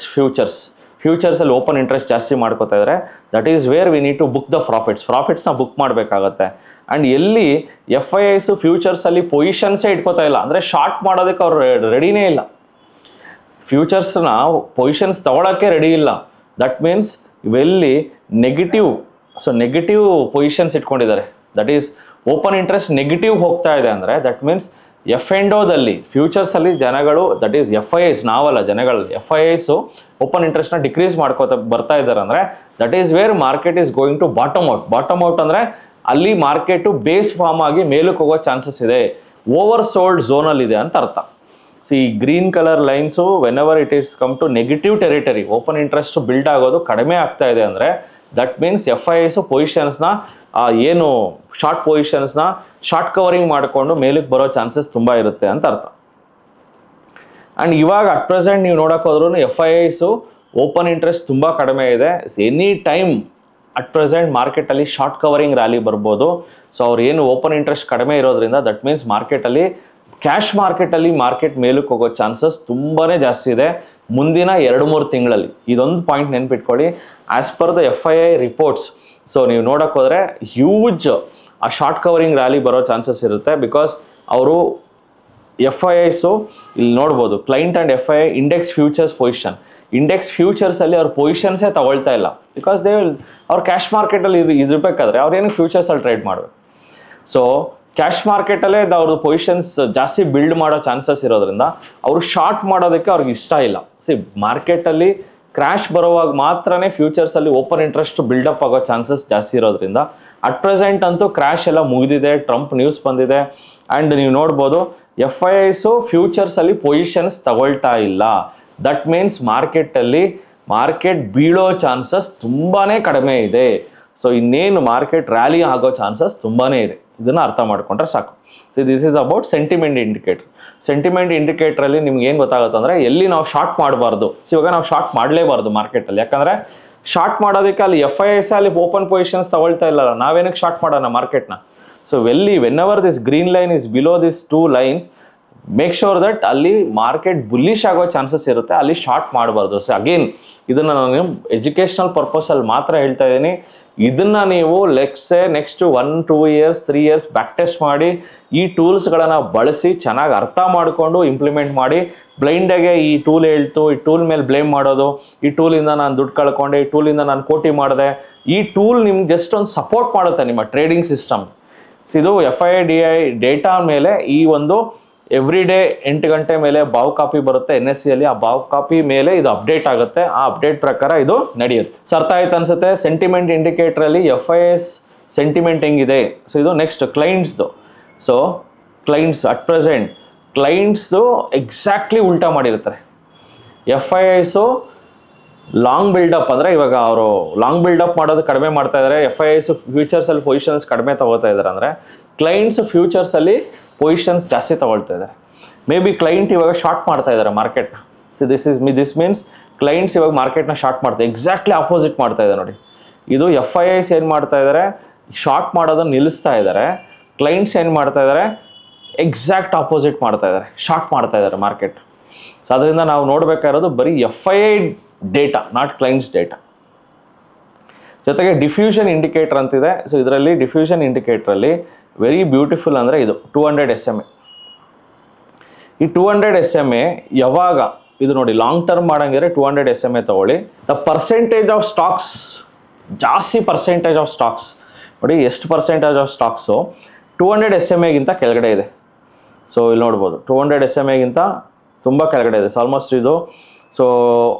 ಫ್ಯೂಚರ್ಸಲ್ಲಿ ಓಪನ್ ಇಂಟ್ರೆಸ್ಟ್ ಜಾಸ್ತಿ ಮಾಡ್ಕೋತಾ ಇದ್ದಾರೆ. That is where we need to book the ಪ್ರಾಫಿಟ್ಸ್ನ ಬುಕ್ ಮಾಡಬೇಕಾಗತ್ತೆ. ಆ್ಯಂಡ್ ಎಲ್ಲಿ FIIs ಫ್ಯೂಚರ್ಸಲ್ಲಿ ಪೊಸಿಷನ್ಸೇ ಇಟ್ಕೋತಾ ಇಲ್ಲ, ಅಂದರೆ ಶಾರ್ಟ್ ಮಾಡೋದಕ್ಕೆ ಅವ್ರು ರೆಡಿನೇ ಇಲ್ಲ, ಫ್ಯೂಚರ್ಸ್ನ ಪೊಸಿಷನ್ಸ್ ತಗೊಳ್ಳೋಕ್ಕೆ ರೆಡಿ ಇಲ್ಲ. ದಟ್ ಮೀನ್ಸ್ ಇವೆಲ್ಲಿ ನೆಗೆಟಿವ್ ಪೊಸಿಷನ್ಸ್ ಇಟ್ಕೊಂಡಿದ್ದಾರೆ. That is open interest negative ಹೋಗ್ತಾ ಇದೆ ಅಂದರೆ ದಟ್ ಮೀನ್ಸ್ F&Oದಲ್ಲಿ ಫ್ಯೂಚರ್ಸಲ್ಲಿ ಜನಗಳು, ದಟ್ ಈಸ್ FIIs, ನಾವಲ್ಲ ಜನಗಳು, FIIs ಓಪನ್ ಇಂಟ್ರೆಸ್ಟ್ನ ಡಿಕ್ರೀಸ್ ಮಾಡ್ಕೋತಾ ಬರ್ತಾ ಇದ್ದಾರೆ ಅಂದರೆ that is where market is going to bottom out ಅಂದರೆ ಅಲ್ಲಿ ಮಾರ್ಕೆಟು ಬೇಸ್ ಫಾರ್ಮ್ ಆಗಿ ಮೇಲಕ್ಕೆ ಹೋಗೋ ಚಾನ್ಸಸ್ ಇದೆ, ಓವರ್ ಸೋಲ್ಡ್ ಝೋನಲ್ಲಿದೆ ಅಂತ ಅರ್ಥ. See green colour lines whenever it is come to negative territory, open interest build ಆಗೋದು ಕಡಿಮೆ ಆಗ್ತಾ ಇದೆ ಅಂದರೆ ದಟ್ ಮೀನ್ಸ್ FIIs ಪೊಸಿಷನ್ಸ್ನ ಏನು ಶಾರ್ಟ್ ಪೊಸಿಷನ್ಸ್ನ ಶಾರ್ಟ್ ಕವರಿಂಗ್ ಮಾಡಿಕೊಂಡು ಮೇಲಕ್ಕೆ ಬರೋ ಚಾನ್ಸಸ್ ತುಂಬ ಇರುತ್ತೆ ಅಂತ ಅರ್ಥ. ಆ್ಯಂಡ್ ಇವಾಗ ಅಟ್ ಪ್ರೆಸೆಂಟ್ ನೀವು ನೋಡೋಕೆ ಹೋದ್ರೂ FIIs ಓಪನ್ ಇಂಟ್ರೆಸ್ಟ್ ತುಂಬ ಕಡಿಮೆ ಇದೆ. ಎನಿ ಟೈಮ್ ಅಟ್ ಪ್ರೆಸೆಂಟ್ ಮಾರ್ಕೆಟಲ್ಲಿ ಶಾರ್ಟ್ ಕವರಿಂಗ್ ರ್ಯಾಲಿ ಬರ್ಬೋದು. ಸೊ ಅವ್ರು ಏನು ಓಪನ್ ಇಂಟ್ರೆಸ್ಟ್ ಕಡಿಮೆ ಇರೋದ್ರಿಂದ ದಟ್ ಮೀನ್ಸ್ ಮಾರ್ಕೆಟಲ್ಲಿ ಕ್ಯಾಶ್ ಮಾರ್ಕೆಟಲ್ಲಿ ಮಾರ್ಕೆಟ್ ಮೇಲಕ್ಕೆ ಹೋಗೋ ಚಾನ್ಸಸ್ ತುಂಬಾ ಜಾಸ್ತಿ ಇದೆ ಮುಂದಿನ 2-3 ತಿಂಗಳಲ್ಲಿ. ಇದೊಂದು ಪಾಯಿಂಟ್ ನೆನ್ಪಿಟ್ಕೊಳ್ಳಿ. As per the FII reports, so ನೀವು ನೋಡೋಕೆ ಹೋದರೆ ಹ್ಯೂಜ್ ಆ ಶಾರ್ಟ್ ಕವರಿಂಗ್ ರ್ಯಾಲಿ ಬರೋ ಚಾನ್ಸಸ್ ಇರುತ್ತೆ. ಬಿಕಾಸ್ ಅವರು FIIs ಇಲ್ಲಿ ನೋಡ್ಬೋದು, client and FII index futures position, index ಫ್ಯೂಚರ್ಸಲ್ಲಿ ಅವ್ರ ಪೊಸಿಷನ್ಸೇ ತಗೊಳ್ತಾ ಇಲ್ಲ. ಬಿಕಾಸ್ ಅವ್ರು ಕ್ಯಾಶ್ ಮಾರ್ಕೆಟಲ್ಲಿ ಇರಬೇಕಾದ್ರೆ ಅವ್ರೇನು ಫ್ಯೂಚರ್ಸಲ್ಲಿ ಟ್ರೇಡ್ ಮಾಡಬೇಕು. ಸೊ ಕ್ಯಾಶ್ ಮಾರ್ಕೆಟಲ್ಲೇ ಅವ್ರದ್ದು ಪೊಸಿಷನ್ಸ್ ಜಾಸ್ತಿ ಬಿಲ್ಡ್ ಮಾಡೋ ಚಾನ್ಸಸ್ ಇರೋದ್ರಿಂದ ಅವರು ಶಾರ್ಟ್ ಮಾಡೋದಕ್ಕೆ ಅವ್ರಿಗೆ ಇಷ್ಟ ಇಲ್ಲ. ಮಾರ್ಕೆಟಲ್ಲಿ ಕ್ರ್ಯಾಶ್ ಬರುವಾಗ ಮಾತ್ರನೇ ಫ್ಯೂಚರ್ಸಲ್ಲಿ ಓಪನ್ ಇಂಟ್ರೆಸ್ಟ್ ಬಿಲ್ಡಪ್ ಆಗೋ ಚಾನ್ಸಸ್ ಜಾಸ್ತಿ ಇರೋದ್ರಿಂದ ಅಟ್ ಪ್ರೆಸೆಂಟ್ ಅಂತೂ ಕ್ರ್ಯಾಶ್ ಎಲ್ಲ ಮುಗಿದಿದೆ, ಟ್ರಂಪ್ ನ್ಯೂಸ್ ಬಂದಿದೆ. ಆ್ಯಂಡ್ ನೀವು ನೋಡ್ಬೋದು FIIs ಫ್ಯೂಚರ್ಸಲ್ಲಿ ಪೊಸಿಷನ್ಸ್ ತಗೊಳ್ತಾ ಇಲ್ಲ. ದಟ್ ಮೀನ್ಸ್ ಮಾರ್ಕೆಟ್ ಬೀಳೋ ಚಾನ್ಸಸ್ ತುಂಬಾ ಕಡಿಮೆ ಇದೆ. ಸೊ ಇನ್ನೇನು ಮಾರ್ಕೆಟ್ ರ್ಯಾಲಿ ಆಗೋ ಚಾನ್ಸಸ್ ತುಂಬಾ ಇದೆ. ಇದನ್ನು ಅರ್ಥ ಮಾಡ್ಕೊಂಡ್ರೆ ಸಾಕು. So this is about sentiment indicator. Sentiment ಇಂಡಿಕೇಟ್ರಲ್ಲಿ ನಿಮ್ಗೆ ಏನು ಗೊತ್ತಾಗುತ್ತೆ ಅಂದರೆ ಎಲ್ಲಿ ನಾವು ಶಾರ್ಟ್ ಮಾಡಬಾರ್ದು. ಸೊ ಇವಾಗ ನಾವು ಶಾರ್ಟ್ ಮಾಡಲೇಬಾರ್ದು ಮಾರ್ಕೆಟಲ್ಲಿ, ಯಾಕಂದರೆ ಶಾರ್ಟ್ ಮಾಡೋದಕ್ಕೆ ಅಲ್ಲಿ FIIs ಅಲ್ಲಿ ಓಪನ್ ಪೊಸಿಷನ್ಸ್ ತಗೊಳ್ತಾ ಇಲ್ಲ, ನಾವೇನಕ್ಕೆ ಶಾರ್ಟ್ ಮಾಡೋಣ ಮಾರ್ಕೆಟ್ನ. So whenever this green line is below this 2 lines, make sure that ಅಲ್ಲಿ ಮಾರ್ಕೆಟ್ ಬುಲ್ಲಿಶ್ ಆಗೋ ಚಾನ್ಸಸ್ ಇರುತ್ತೆ, ಅಲ್ಲಿ ಶಾರ್ಟ್ ಮಾಡಬಾರ್ದು. ಸೊ ಅಗೇನ್ ಇದನ್ನು ನಾನು ಎಜುಕೇಷನಲ್ ಪರ್ಪಸಲ್ಲಿ ಮಾತ್ರ ಹೇಳ್ತಾ ಇದ್ದೀನಿ. ಇದನ್ನು ನೀವು next 1-2 years 3 years back test ಮಾಡಿ ಈ ಟೂಲ್ಸ್ಗಳನ್ನು ಬಳಸಿ ಚೆನ್ನಾಗಿ ಅರ್ಥ ಮಾಡಿಕೊಂಡು ಇಂಪ್ಲಿಮೆಂಟ್ ಮಾಡಿ. ಬ್ಲೈಂಡಾಗೆ ಈ ಟೂಲ್ ಹೇಳ್ತು, ಈ ಟೂಲ್ ಮೇಲೆ ಬ್ಲೇಮ್ ಮಾಡೋದು, ಈ ಟೂಲಿಂದ ನಾನು ದುಡ್ಡು ಕಳ್ಕೊಂಡೆ, ಈ ಟೂಲಿಂದ ನಾನು ಕೋಟಿ ಮಾಡಿದೆ, ಈ ಟೂಲ್ ನಿಮ್ಗೆ ಜಸ್ಟ್ ಒಂದು ಸಪೋರ್ಟ್ ಮಾಡುತ್ತೆ ನಿಮ್ಮ ಟ್ರೇಡಿಂಗ್ ಸಿಸ್ಟಮ್. ಸೊ ಇದು FII DI ಡೇಟಾ ಮೇಲೆ ಈ ಒಂದು ಎವ್ರಿ ಡೇ 8 ಗಂಟೆ ಮೇಲೆ ಬಾವ್ ಕಾಪಿ ಬರುತ್ತೆ NSEಯಲ್ಲಿ. ಆ ಬಾವ್ ಕಾಪಿ ಮೇಲೆ ಇದು ಅಪ್ಡೇಟ್ ಆಗುತ್ತೆ, ಆ ಅಪ್ಡೇಟ್ ಪ್ರಕಾರ ಇದು ನಡೆಯುತ್ತೆ. ಸೊ ಅರ್ಥ ಆಯ್ತು ಅನ್ಸುತ್ತೆ. ಸೆಂಟಿಮೆಂಟ್ ಇಂಡಿಕೇಟ್ರಲ್ಲಿ FIIs ಸೆಂಟಿಮೆಂಟ್ ಹೆಂಗಿದೆ. ಸೊ ಇದು ನೆಕ್ಸ್ಟ್ ಕ್ಲೈಂಟ್ಸ್ದು. ಸೊ ಕ್ಲೈಂಟ್ಸ್ ಅಟ್ ಪ್ರೆಸೆಂಟ್ ಕ್ಲೈಂಟ್ಸ್ದು ಎಕ್ಸಾಕ್ಟ್ಲಿ ಉಲ್ಟಾ ಮಾಡಿರ್ತಾರೆ. FIIs ಲಾಂಗ್ ಬಿಲ್ಡಪ್ ಅಂದರೆ ಇವಾಗ ಅವರು ಲಾಂಗ್ ಬಿಲ್ಡಪ್ ಮಾಡೋದು ಕಡಿಮೆ ಮಾಡ್ತಾ ಇದ್ದಾರೆ, FIIs ಫ್ಯೂಚರ್ಸಲ್ಲಿ ಪೊಸಿಷನ್ಸ್ ಕಡಿಮೆ ತಗೋತಾ ಇದ್ದಾರೆ. ಅಂದರೆ ಕ್ಲೈಂಟ್ಸ್ ಫ್ಯೂಚರ್ಸಲ್ಲಿ ಪೊಸಿಷನ್ಸ್ ಜಾಸ್ತಿ ತಗೊಳ್ತಾ ಇದ್ದಾರೆ. ಮೇ ಬಿ ಕ್ಲೈಂಟ್ ಇವಾಗ ಶಾರ್ಟ್ ಮಾಡ್ತಾ ಇದ್ದಾರೆ ಮಾರ್ಕೆಟ್ನ. ಸೊ ದಿಸ್ ಮೀನ್ಸ್ ಕ್ಲೈಂಟ್ಸ್ ಇವಾಗ ಮಾರ್ಕೆಟ್ನ ಶಾರ್ಟ್ ಮಾಡ್ತಾರೆ, ಎಕ್ಸಾಕ್ಟ್ಲಿ ಆಪೋಸಿಟ್ ಮಾಡ್ತಾ ಇದೆ ನೋಡಿ. ಇದು FIIs ಏನು ಮಾಡ್ತಾ ಇದ್ದಾರೆ, ಶಾರ್ಟ್ ಮಾಡೋದನ್ನು ನಿಲ್ಲಿಸ್ತಾ ಇದ್ದಾರೆ. ಕ್ಲೈಂಟ್ಸ್ ಏನು ಮಾಡ್ತಾ ಇದ್ದಾರೆ, ಎಕ್ಸಾಕ್ಟ್ ಆಪೋಸಿಟ್ ಮಾಡ್ತಾ ಇದ್ದಾರೆ, ಶಾರ್ಟ್ ಮಾಡ್ತಾ ಇದ್ದಾರೆ ಮಾರ್ಕೆಟ್. ಸೊ ಅದರಿಂದ ನಾವು ನೋಡಬೇಕಾಗಿರೋದು ಬರೀ FII data, not clients data. ಜೊತೆಗೆ ಡಿಫ್ಯೂಷನ್ ಇಂಡಿಕೇಟರ್ ಅಂತಿದೆ. ಸೊ ಇದರಲ್ಲಿ ಡಿಫ್ಯೂಷನ್ ಇಂಡಿಕೇಟ್ರಲ್ಲಿ ವೆರಿ ಬ್ಯೂಟಿಫುಲ್ ಅಂದರೆ ಇದು 200 SMA. ಈ 200 SMA ಯಾವಾಗ ಇದು ನೋಡಿ ಲಾಂಗ್ ಟರ್ಮ್ ಮಾಡಂಗಿದ್ರೆ 200 SMA ತಗೊಳ್ಳಿ. ದ ಪರ್ಸೆಂಟೇಜ್ ಆಫ್ ಸ್ಟಾಕ್ಸ್, ಜಾಸ್ತಿ ಪರ್ಸೆಂಟೇಜ್ ಆಫ್ ಸ್ಟಾಕ್ಸ್ ನೋಡಿ, ಎಷ್ಟು ಪರ್ಸೆಂಟೇಜ್ ಆಫ್ ಸ್ಟಾಕ್ಸು 200 SMA ಕೆಳಗಡೆ ಇದೆ. ಸೊ ಇಲ್ಲಿ ನೋಡ್ಬೋದು 200 SMA ತುಂಬ ಕೆಳಗಡೆ ಇದೆ. ಸೊ ಆಲ್ಮೋಸ್ಟ್ ಇದು so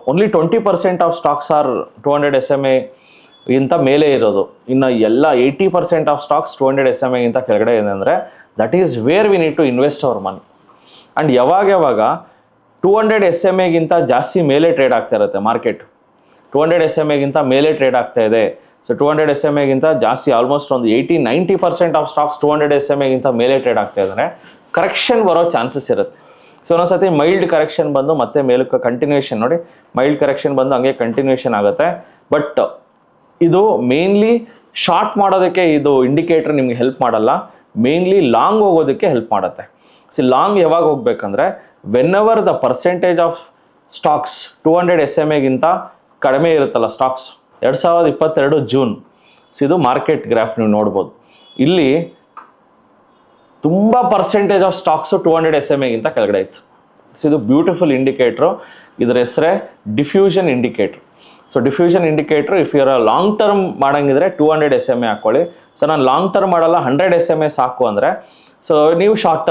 only 20% of stocks are 200 SMA ಮೇಲೆ ಇರೋದು. ಇನ್ನು ಎಲ್ಲ 80% ಆಫ್ ಸ್ಟಾಕ್ಸ್ 200 SMA ಕೆಳಗಡೆ ಇದೆ. ಅಂದರೆ that is where we need to invest our money. And ಯಾವಾಗ 200 SMA ಜಾಸ್ತಿ ಮೇಲೆ ಟ್ರೇಡ್ ಆಗ್ತಾ ಇರುತ್ತೆ ಮಾರ್ಕೆಟ್. 200 SMA ಮೇಲೆ ಟ್ರೇಡ್ ಆಗ್ತಾ ಇದೆ. ಸೊ 200 SMA ಜಾಸ್ತಿ ಆಲ್ಮೋಸ್ಟ್ ಒಂದು 80-90% ಆಫ್ ಸ್ಟಾಕ್ಸ್ 200 SMA ಮೇಲೆ ಟ್ರೇಡ್ ಆಗ್ತಾ ಇದ್ದಾರೆ. ಕರೆಕ್ಷನ್ ಬರೋ ಚಾನ್ಸಸ್ ಇರುತ್ತೆ. ಸೊ ಒಂದೊಂದ್ಸತಿ ಮೈಲ್ಡ್ ಕರೆಕ್ಷನ್ ಬಂದು ಮತ್ತೆ ಮೇಲಕ್ಕೆ ಕಂಟಿನ್ಯೂಷನ್ ನೋಡಿ, ಮೈಲ್ಡ್ ಕರೆಕ್ಷನ್ ಬಂದು ಹಂಗೆ ಕಂಟಿನ್ಯೂಷನ್ ಆಗುತ್ತೆ. ಬಟ್ ಇದು ಮೇನ್ಲಿ ಶಾರ್ಟ್ ಮಾಡೋದಕ್ಕೆ ಇದು ಇಂಡಿಕೇಟರ್ ನಿಮ್ಗೆ ಹೆಲ್ಪ್ ಮಾಡಲ್ಲ, ಮೇನ್ಲಿ ಲಾಂಗ್ ಹೋಗೋದಕ್ಕೆ ಹೆಲ್ಪ್ ಮಾಡುತ್ತೆ. ಲಾಂಗ್ ಯಾವಾಗ ಹೋಗ್ಬೇಕಂದ್ರೆ when ever the percentage of stocks 200 SMA ಕಡಿಮೆ ಇರುತ್ತಲ್ಲ ಸ್ಟಾಕ್ಸ್, 2022 ಜೂನ್. ಇದು ಮಾರ್ಕೆಟ್ ಗ್ರಾಫ್ ನೀವು ನೋಡ್ಬೋದು. ಇಲ್ಲಿ ತುಂಬ ಪರ್ಸೆಂಟೇಜ್ ಆಫ್ ಸ್ಟಾಕ್ಸು 200 SMA ಕೆಳಗಡೆ ಇತ್ತು. ಇದು ಬ್ಯೂಟಿಫುಲ್ ಇಂಡಿಕೇಟ್ರು. ಇದರ ಹೆಸರೇ diffusion indicator. So diffusion indicator if your long term ಮಾಡಂಗಿದ್ರೆ 200 SMA ಹಾಕ್ಕೊಳ್ಳಿ. ಸೊ ನಾನು ಲಾಂಗ್ ಟರ್ಮ್ ಮಾಡಲ್ಲ, 100 SMA ಸಾಕು ಅಂದರೆ. ಸೊ ನೀವು ಶಾರ್ಟ್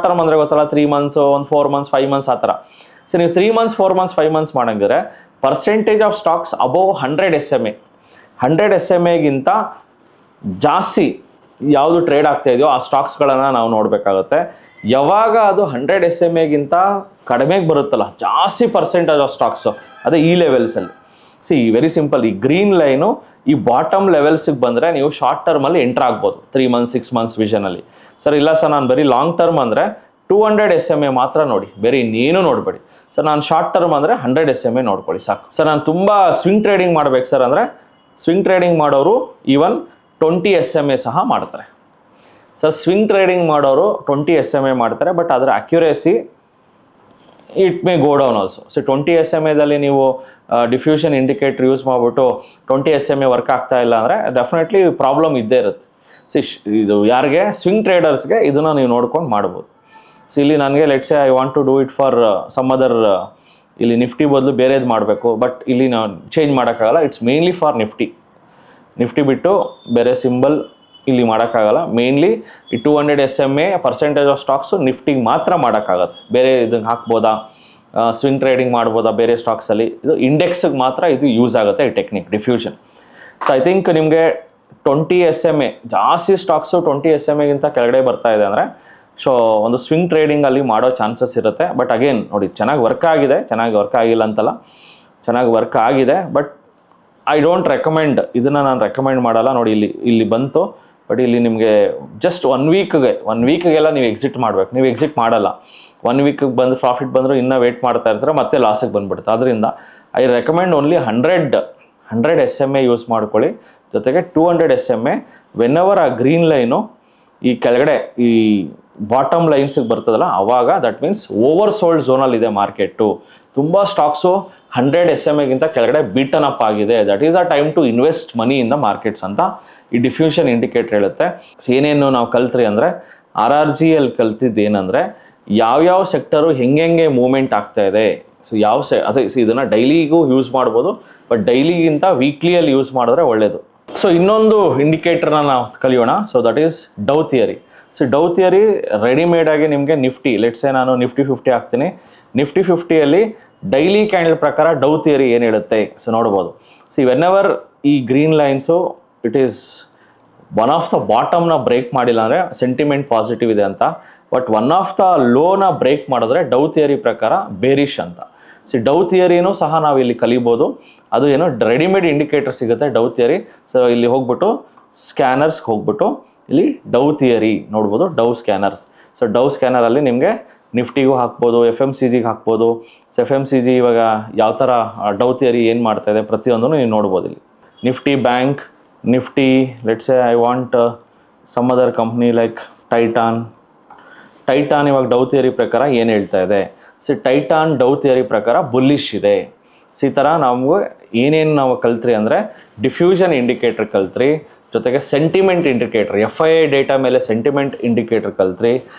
ಟರ್ಮ್ ಅಂದರೆ ಗೊತ್ತಲ್ಲ, 3 months, ಒಂದು 4 months, 5 months ಆ ಥರ. ಸೊ ನೀವು 3 months, 4 months, 5 months ಮಾಡಂಗಿದ್ರೆ percentage of stocks above 100 SMA, 100 SMA ಜಾಸ್ತಿ ಯಾವುದು ಟ್ರೇಡ್ ಆಗ್ತಾ ಇದೆಯೋ ಆ ಸ್ಟಾಕ್ಸ್ಗಳನ್ನು ನಾವು ನೋಡಬೇಕಾಗುತ್ತೆ. ಯಾವಾಗ ಅದು 100 SMA ಕಡಿಮೆಗೆ ಬರುತ್ತಲ್ಲ, ಜಾಸ್ತಿ ಪರ್ಸೆಂಟೇಜ್ ಆಫ್ ಸ್ಟಾಕ್ಸು, ಅದೇ ಈ ಲೆವೆಲ್ಸಲ್ಲಿ. ವೆರಿ ಸಿಂಪಲ್, ಈ ಗ್ರೀನ್ ಲೈನು ಈ ಬಾಟಮ್ ಲೆವೆಲ್ಸಿಗೆ ಬಂದರೆ ನೀವು ಶಾರ್ಟ್ ಟರ್ಮಲ್ಲಿ ಎಂಟರ್ ಆಗ್ಬೋದು 3 months, 6 months ವಿಷನಲ್ಲಿ. ಸರ್ ಇಲ್ಲ ಸರ್ ನಾನು ಬರೀ ಲಾಂಗ್ ಟರ್ಮ್ ಅಂದರೆ 200 SMA ಮಾತ್ರ ನೋಡಿ, ಬೇರೆ ಇನ್ನೇನು ನೋಡಬೇಡಿ. ಸರ್ ನಾನು ಶಾರ್ಟ್ ಟರ್ಮ್ ಅಂದರೆ 100 SMA ನೋಡ್ಕೊಳ್ಳಿ ಸಾಕು. ಸರ್ ನಾನು ತುಂಬ ಸ್ವಿಂಗ್ ಟ್ರೇಡಿಂಗ್ ಮಾಡ್ಬೇಕು ಸರ್ ಅಂದರೆ ಸ್ವಿಂಗ್ ಟ್ರೇಡಿಂಗ್ ಮಾಡೋರು ಈವನ್ 20 SMA ಸಹ ಮಾಡ್ತಾರೆ. ಸರ್ ಸ್ವಿಂಗ್ ಟ್ರೇಡಿಂಗ್ ಮಾಡೋರು 20 SMA ಮಾಡ್ತಾರೆ, ಬಟ್ ಅದರ accuracy it may go down also. 20 SMA ನೀವು ಡಿಫ್ಯೂಷನ್ ಇಂಡಿಕೇಟರ್ ಯೂಸ್ ಮಾಡಿಬಿಟ್ಟು 20 SMA ವರ್ಕ್ ಆಗ್ತಾ ಇಲ್ಲ ಅಂದರೆ ಡೆಫಿನೆಟ್ಲಿ ಪ್ರಾಬ್ಲಮ್ ಇದ್ದೇ ಇರುತ್ತೆ. ಇದು ಯಾರಿಗೆ ಸ್ವಿಂಗ್ ಟ್ರೇಡರ್ಸ್ಗೆ ಇದನ್ನು ನೀವು ನೋಡ್ಕೊಂಡು ಮಾಡ್ಬೋದು. ಇಲ್ಲಿ ನನಗೆ let's say I want to do it for some other, ಇಲ್ಲಿ ನಿಫ್ಟಿ ಬದಲು ಬೇರೆದು ಮಾಡಬೇಕು, ಬಟ್ ಇಲ್ಲಿ ನಾನು ಚೇಂಜ್ ಮಾಡೋಕ್ಕಾಗಲ್ಲ. ಇಟ್ಸ್ ಮೇನ್ಲಿ ಫಾರ್ ನಿಫ್ಟಿ ಬಿಟ್ಟು ಬೇರೆ ಸಿಂಬಲ್ ಇಲ್ಲಿ ಮಾಡೋಕ್ಕಾಗಲ್ಲ. ಮೇನ್ಲಿ ಈ 200 SMA ಪರ್ಸೆಂಟೇಜ್ ಆಫ್ ಸ್ಟಾಕ್ಸು ನಿಫ್ಟಿಗೆ ಮಾತ್ರ ಮಾಡೋಕ್ಕಾಗತ್ತೆ. ಬೇರೆ ಇದನ್ನು ಹಾಕ್ಬೋದಾ, ಸ್ವಿಂಗ್ ಟ್ರೇಡಿಂಗ್ ಮಾಡ್ಬೋದಾ ಬೇರೆ ಸ್ಟಾಕ್ಸಲ್ಲಿ, ಇದು ಇಂಡೆಕ್ಸ್ಗೆ ಮಾತ್ರ ಇದು ಯೂಸ್ ಆಗುತ್ತೆ ಈ technique diffusion. So I think ನಿಮಗೆ 20 SMA ಜಾಸ್ತಿ ಸ್ಟಾಕ್ಸು 20 SMA ಕೆಳಗಡೆ ಬರ್ತಾ ಇದೆ ಅಂದರೆ ಸೊ ಒಂದು ಸ್ವಿಂಗ್ ಟ್ರೇಡಿಂಗಲ್ಲಿ ಮಾಡೋ ಚಾನ್ಸಸ್ ಇರುತ್ತೆ. ಬಟ್ ಅಗೇನ್ ನೋಡಿ, ಚೆನ್ನಾಗಿ ವರ್ಕ್ ಆಗಿದೆ, ಚೆನ್ನಾಗಿ ವರ್ಕ್ ಆಗಿಲ್ಲ ಅಂತಲ್ಲ, ಚೆನ್ನಾಗಿ ವರ್ಕ್ ಆಗಿದೆ. ಬಟ್ ಐ ಡೋಂಟ್ ರೆಕಮೆಂಡ್, ಇದನ್ನು ನಾನು ರೆಕಮೆಂಡ್ ಮಾಡಲ್ಲ. ನೋಡಿ ಇಲ್ಲಿ ಬಂತು, ಬಟ್ ಇಲ್ಲಿ ನಿಮಗೆ ಜಸ್ಟ್ 1 ವೀಕ್ಗೆಲ್ಲ ನೀವು ಎಕ್ಸಿಟ್ ಮಾಡಬೇಕು. ನೀವು ಎಕ್ಸಿಟ್ ಮಾಡಲ್ಲ, 1 ವೀಕಿಗೆ ಬಂದು ಪ್ರಾಫಿಟ್ ಬಂದರೂ ಇನ್ನೂ ವೇಟ್ ಮಾಡ್ತಾ ಇರ್ತಾರೆ, ಮತ್ತೆ ಲಾಸಿಗೆ ಬಂದುಬಿಡುತ್ತೆ. ಅದರಿಂದ I recommend only 100 SMA use ಮಾಡ್ಕೊಳ್ಳಿ. ಜೊತೆಗೆ 200 SMA ವೆನ್ ಎವರ್ ಆ ಗ್ರೀನ್ ಲೈನು ಈ ಕೆಳಗಡೆ ಈ ಬಾಟಮ್ ಲೈನ್ಸಿಗೆ ಬರ್ತದಲ್ಲ ಆವಾಗ ದಟ್ ಮೀನ್ಸ್ ಓವರ್ ಸೋಲ್ಡ್ ಝೋನಲ್ಲಿದೆ ಮಾರ್ಕೆಟು. ತುಂಬ ಸ್ಟಾಕ್ಸು 100 SMA ಕೆಳಗಡೆ ಬೀಟನ್ ಅಪ್ ಆಗಿದೆ. That is a time to invest money in the markets ಅಂತ ಈ ಡಿಫ್ಯೂಷನ್ ಇಂಡಿಕೇಟರ್ ಹೇಳುತ್ತೆ. ಏನೇನು ನಾವು ಕಲ್ತ್ರಿ ಅಂದರೆ RRGಯಲ್ಲಿ ಕಲ್ತಿದ್ದು ಏನಂದರೆ ಯಾವ್ಯಾವ ಸೆಕ್ಟರು ಹೆಂಗೆ ಮೂವ್ಮೆಂಟ್ ಆಗ್ತಾ ಇದೆ. ಸೊ ಅದೇ ಇದನ್ನು ಡೈಲಿಗೂ ಯೂಸ್ ಮಾಡ್ಬೋದು, ಬಟ್ ಡೈಲಿಗಿಂತ ವೀಕ್ಲಿಯಲ್ಲಿ ಯೂಸ್ ಮಾಡಿದ್ರೆ ಒಳ್ಳೆಯದು. ಸೊ ಇನ್ನೊಂದು ಇಂಡಿಕೇಟರ್ನ ನಾವು ಕಲಿಯೋಣ. So that is Dow theory. So Dow theory readymade ಆಗಿ ನಿಮಗೆ ನಿಫ್ಟಿ, ಲೆಟ್ಸೇ ನಾನು ನಿಫ್ಟಿ 50 ಹಾಕ್ತೀನಿ. ನಿಫ್ಟಿ 50ಯಲ್ಲಿ ಡೈಲಿ ಕ್ಯಾಂಡಲ್ ಪ್ರಕಾರ ಡೌ ಥಿಯರಿ ಏನು ಹೇಳುತ್ತೆ ಸೊ ನೋಡ್ಬೋದು. ವೆನ್ ಎವರ್ ಈ green lines it is one of the ಬಾಟಮ್ನ ಬ್ರೇಕ್ ಮಾಡಿಲ್ಲ ಅಂದರೆ ಸೆಂಟಿಮೆಂಟ್ ಪಾಸಿಟಿವ್ ಇದೆ ಅಂತ, ಬಟ್ ಒನ್ ಆಫ್ ದ ಲೋನ ಬ್ರೇಕ್ ಮಾಡಿದ್ರೆ ಡೌ ಥಿಯರಿ ಪ್ರಕಾರ ಬೇರಿಶ್ ಅಂತ. ಡೌ ಥಿಯರಿನೂ ಸಹ ನಾವು ಇಲ್ಲಿ ಕಲಿಬೋದು. ಅದು ಏನೋ ರೆಡಿಮೇಡ್ ಇಂಡಿಕೇಟರ್ ಸಿಗುತ್ತೆ ಡೌ ಥಿಯರಿ. ಸೊ ಇಲ್ಲಿ ಹೋಗ್ಬಿಟ್ಟು ಸ್ಕ್ಯಾನರ್ಸ್ಗೆ ಹೋಗ್ಬಿಟ್ಟು ಇಲ್ಲಿ ಡೌ ಥಿಯರಿ ನೋಡ್ಬೋದು, ಡೌ ಸ್ಕ್ಯಾನರ್ಸ್. ಸೊ ಡೌ ಸ್ಕ್ಯಾನರಲ್ಲಿ ನಿಮಗೆ ನಿಫ್ಟಿಗೂ ಹಾಕ್ಬೋದು, FMCGಗೆ ಹಾಕ್ಬೋದು. ಸೊ FMCG ಇವಾಗ ಯಾವ ಥರ ಡೌ ಥಿಯರಿ ಏನು ಮಾಡ್ತಾ ಇದೆ ಪ್ರತಿಯೊಂದನ್ನು ನೀವು ನೋಡ್ಬೋದು. ಇಲ್ಲಿ Nifty bank, Nifty let's say I want some other company like Titan ಇವಾಗ ಡೌ ಥಿಯರಿ ಪ್ರಕಾರ ಏನು ಹೇಳ್ತಾ ಇದೆ. ಟೈಟಾನ್ ಡೌ ಥಿಯರಿ ಪ್ರಕಾರ ಬುಲ್ಲಿಶ್ ಇದೆ. ಈ ಥರ ನಮಗೆ ಏನೇನು ನಾವು ಕಲ್ತ್ರಿ ಅಂದರೆ ಡಿಫ್ಯೂಷನ್ ಇಂಡಿಕೇಟರ್ ಕಲ್ತ್ರಿ, ಜೊತೆಗೆ ಸೆಂಟಿಮೆಂಟ್ ಇಂಡಿಕೇಟರ್ FII ಡೇಟಾ ಮೇಲೆ ಸೆಂಟಿಮೆಂಟ್ ಇಂಡಿಕೇಟರ್ ಕಲ್ತ್ರಿ.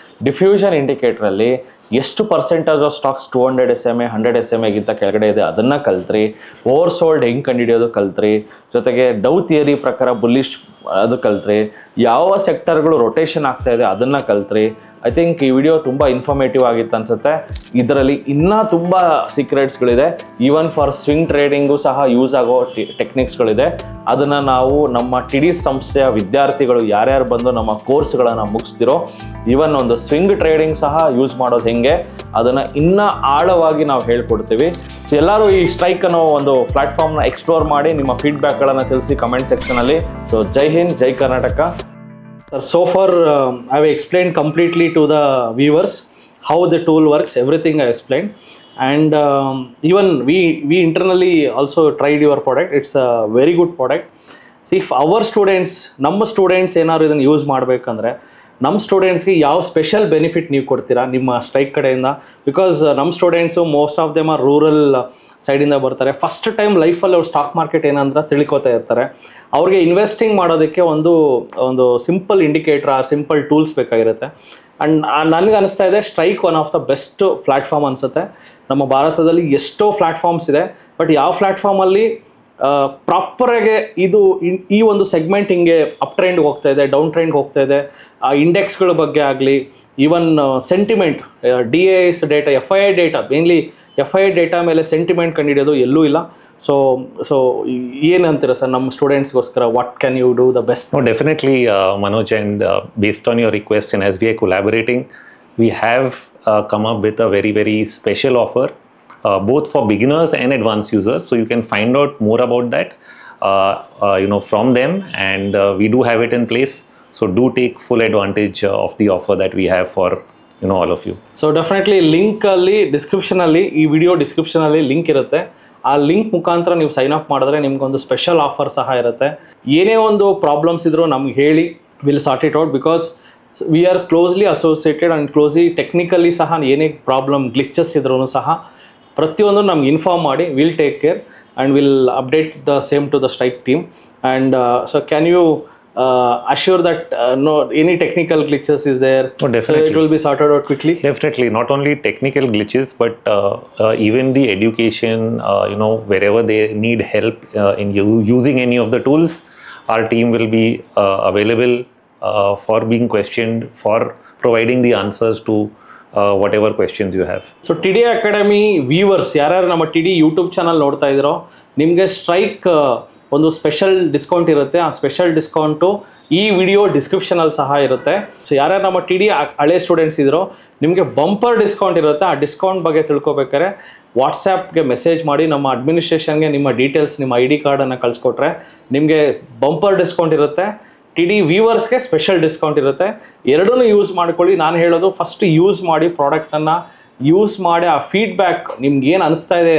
ಡಿಫ್ಯೂಷನ್ ಇಂಡಿಕೇಟ್ರಲ್ಲಿ ಎಷ್ಟು percentage of stocks 200 SMA 100 SMA ಕೆಳಗಡೆ ಇದೆ ಅದನ್ನು ಕಲ್ತ್ರಿ. ಓವರ್ ಸೋಲ್ಡ್ ಹೆಂಗೆ ಕಂಡುಹಿಡಿಯೋದು ಕಲ್ತ್ರಿ. ಜೊತೆಗೆ ಡೌ ಥಿಯರಿ ಪ್ರಕಾರ ಬುಲ್ಲಿಶ್ ಅದು ಕಲ್ತ್ರಿ. ಯಾವ ಸೆಕ್ಟರ್ಗಳು ರೊಟೇಷನ್ ಆಗ್ತಾ ಇದೆ ಅದನ್ನು ಕಲ್ತ್ರಿ. ಐ ಥಿಂಕ್ ಈ ವಿಡಿಯೋ ತುಂಬ ಇನ್ಫಾರ್ಮೇಟಿವ್ ಆಗಿತ್ತು ಅನಿಸುತ್ತೆ. ಇದರಲ್ಲಿ ಇನ್ನೂ ತುಂಬ ಸೀಕ್ರೆಟ್ಸ್ಗಳಿದೆ. ಈವನ್ ಫಾರ್ ಸ್ವಿಂಗ್ ಟ್ರೇಡಿಂಗು ಸಹ ಯೂಸ್ ಆಗೋ ಟೆಕ್ನಿಕ್ಸ್ಗಳಿದೆ. ಅದನ್ನು ನಾವು ನಮ್ಮ TD ಸಂಸ್ಥೆಯ ವಿದ್ಯಾರ್ಥಿಗಳು ಯಾರ್ಯಾರು ಬಂದು ನಮ್ಮ ಕೋರ್ಸ್ಗಳನ್ನು ಮುಗಿಸ್ತಿರೋ, ಈವನ್ ಒಂದು ಸ್ವಿಂಗ್ ಟ್ರೇಡಿಂಗ್ ಸಹ ಯೂಸ್ ಮಾಡೋದು ಹೆಂಗೆ ಅದನ್ನು ಇನ್ನೂ ಆಳವಾಗಿ ನಾವು ಹೇಳ್ಕೊಡ್ತೀವಿ. ಸೊ ಎಲ್ಲರೂ ಈ ಸ್ಟ್ರೈಕ್ ಅನ್ನೋ ಒಂದು ಪ್ಲಾಟ್ಫಾರ್ಮ್ನ ಎಕ್ಸ್ಪ್ಲೋರ್ ಮಾಡಿ ನಿಮ್ಮ ಫೀಡ್ಬ್ಯಾಕ್ಗಳನ್ನು ತಿಳಿಸಿ ಕಮೆಂಟ್ ಸೆಕ್ಷನಲ್ಲಿ. ಸೊ ಜೈ ಹಿಂದ್, ಜೈ Karnataka. Sir, so far I have explained completely to the viewers how the tool works, everything I explained, and even we internally also tried your product. It's a very good product. See, if our students, ನಮ್ಮ students ಏನಾದ್ರು ಇದನ್ನು use ಮಾಡಬೇಕಂದ್ರೆ ನಮ್ಮ ಸ್ಟೂಡೆಂಟ್ಸ್ಗೆ ಯಾವ special benefit ನೀವು ಕೊಡ್ತೀರಾ ನಿಮ್ಮ ಸ್ಟ್ರೈಕ್ ಕಡೆಯಿಂದ? ಬಿಕಾಸ್ ನಮ್ಮ students most of them are rural ಸೈಡಿಂದ ಬರ್ತಾರೆ. ಫಸ್ಟ್ ಟೈಮ್ ಲೈಫಲ್ಲಿ ಅವ್ರು ಸ್ಟಾಕ್ ಮಾರ್ಕೆಟ್ ಏನಂದ್ರೆ ತಿಳ್ಕೊತಾ ಇರ್ತಾರೆ. ಅವ್ರಿಗೆ ಇನ್ವೆಸ್ಟಿಂಗ್ ಮಾಡೋದಕ್ಕೆ ಒಂದು simple indicator or simple tools ಬೇಕಾಗಿರುತ್ತೆ. ಆ್ಯಂಡ್ ನನಗೆ ಅನಿಸ್ತಾ ಇದೆ Strike one of the best platform ಅನಿಸುತ್ತೆ. ನಮ್ಮ ಭಾರತದಲ್ಲಿ ಎಷ್ಟೋ ಪ್ಲ್ಯಾಟ್ಫಾರ್ಮ್ಸ್ ಇದೆ, ಬಟ್ ಯಾವ ಪ್ಲ್ಯಾಟ್ಫಾರ್ಮಲ್ಲಿ ಪ್ರಾಪರಾಗಿ ಈ ಒಂದು ಸೆಗ್ಮೆಂಟ್ ಹಿಂಗೆ ಅಪ್ ಟ್ರೆಂಡ್ಗೆ ಹೋಗ್ತಾ ಇದೆ, ಡೌನ್ ಟ್ರೆಂಡ್ಗೆ ಹೋಗ್ತಾ ಇದೆ, ಆ ಇಂಡೆಕ್ಸ್ಗಳ ಬಗ್ಗೆ ಆಗಲಿ, even sentiment, DAS data, FII data, mainly FII data ಮೇಲೆ ಸೆಂಟಿಮೆಂಟ್ ಕಂಡುಹಿಡಿಯೋದು ಎಲ್ಲೂ ಇಲ್ಲ. ಸೊ ಏನಂತೀರಾ ಸರ್ ನಮ್ಮ ಸ್ಟೂಡೆಂಟ್ಸ್ಗೋಸ್ಕರ? What can you do the best? No, definitely, Manoj, and based on your request and as we are collaborating, we have come up with a very, very special offer, both for beginners and advanced users. So you can find out more about that, from them, and we do have it in place. So do take full advantage of the offer that we have for all of you. So definitely ಲಿಂಕಲ್ಲಿ ಡಿಸ್ಕ್ರಿಪ್ಷನಲ್ಲಿ, ಈ video ಡಿಸ್ಕ್ರಿಪ್ಷನಲ್ಲಿ link ಇರುತ್ತೆ. ಆ link ಮುಖಾಂತರ ನೀವು sign up ಮಾಡಿದ್ರೆ ನಿಮ್ಗೊಂದು special offer ಸಹ ಇರುತ್ತೆ. ಏನೇ ಒಂದು ಪ್ರಾಬ್ಲಮ್ಸ್ ಇದ್ರೂ ನಮ್ಗೆ ಹೇಳಿ, will sort it out, because we are closely associated and closely technically ಸಹ ಏನೇ ಪ್ರಾಬ್ಲಮ್ ಗ್ಲಿಚಸ್ ಇದ್ರೂ ಸಹ ಪ್ರತಿಯೊಂದು ನಮ್ಗೆ ಇನ್ಫಾರ್ಮ್ ಮಾಡಿ, will take care and will update the same to the Strike team. And so can you assure that no any technical glitches is there? Oh, definitely. So it will be sorted out quickly? Definitely, not only technical glitches, but even the education, wherever they need help in using any of the tools, our team will be available for being questioned, for providing the answers to whatever questions you have. So TD Academy viewers, ಯಾರ್ಯಾರು ನಮ್ಮ TD YouTube channel ನೋಡ್ತಾ ಇದ್ದೀರೋ, ನಿಮಗೆ strike ಒಂದು special discount ಇರುತ್ತೆ. ಆ special discount ಈ video ಡಿಸ್ಕ್ರಿಪ್ಷನಲ್ಲಿ ಸಹ ಇರುತ್ತೆ. ಸೊ ಯಾರ್ಯಾರು ನಮ್ಮ TD ಹಳೆ ಸ್ಟೂಡೆಂಟ್ಸ್ ಇದ್ರೋ ನಿಮಗೆ ಬಂಪರ್ ಡಿಸ್ಕೌಂಟ್ ಇರುತ್ತೆ. ಆ ಡಿಸ್ಕೌಂಟ್ ಬಗ್ಗೆ ತಿಳ್ಕೊಬೇಕಾದ್ರೆ ವಾಟ್ಸಾಪ್ಗೆ ಮೆಸೇಜ್ ಮಾಡಿ ನಮ್ಮ ಅಡ್ಮಿನಿಸ್ಟ್ರೇಷನ್ಗೆ ನಿಮ್ಮ ಡೀಟೇಲ್ಸ್, ನಿಮ್ಮ ID ಕಾರ್ಡನ್ನು ಕಳಿಸ್ಕೊಟ್ರೆ ನಿಮಗೆ ಬಂಪರ್ ಡಿಸ್ಕೌಂಟ್ ಇರುತ್ತೆ. TD ವ್ಯೂವರ್ಸ್ಗೆ ಸ್ಪೆಷಲ್ ಡಿಸ್ಕೌಂಟ್ ಇರುತ್ತೆ. ಎರಡೂ ಯೂಸ್ ಮಾಡ್ಕೊಳ್ಳಿ. ನಾನು ಹೇಳೋದು ಫಸ್ಟ್ ಯೂಸ್ ಮಾಡಿ, ಪ್ರಾಡಕ್ಟನ್ನು ಯೂಸ್ ಮಾಡಿ ಆ ಫೀಡ್ಬ್ಯಾಕ್ ನಿಮ್ಗೆ ಏನು ಅನಿಸ್ತಾ ಇದೆ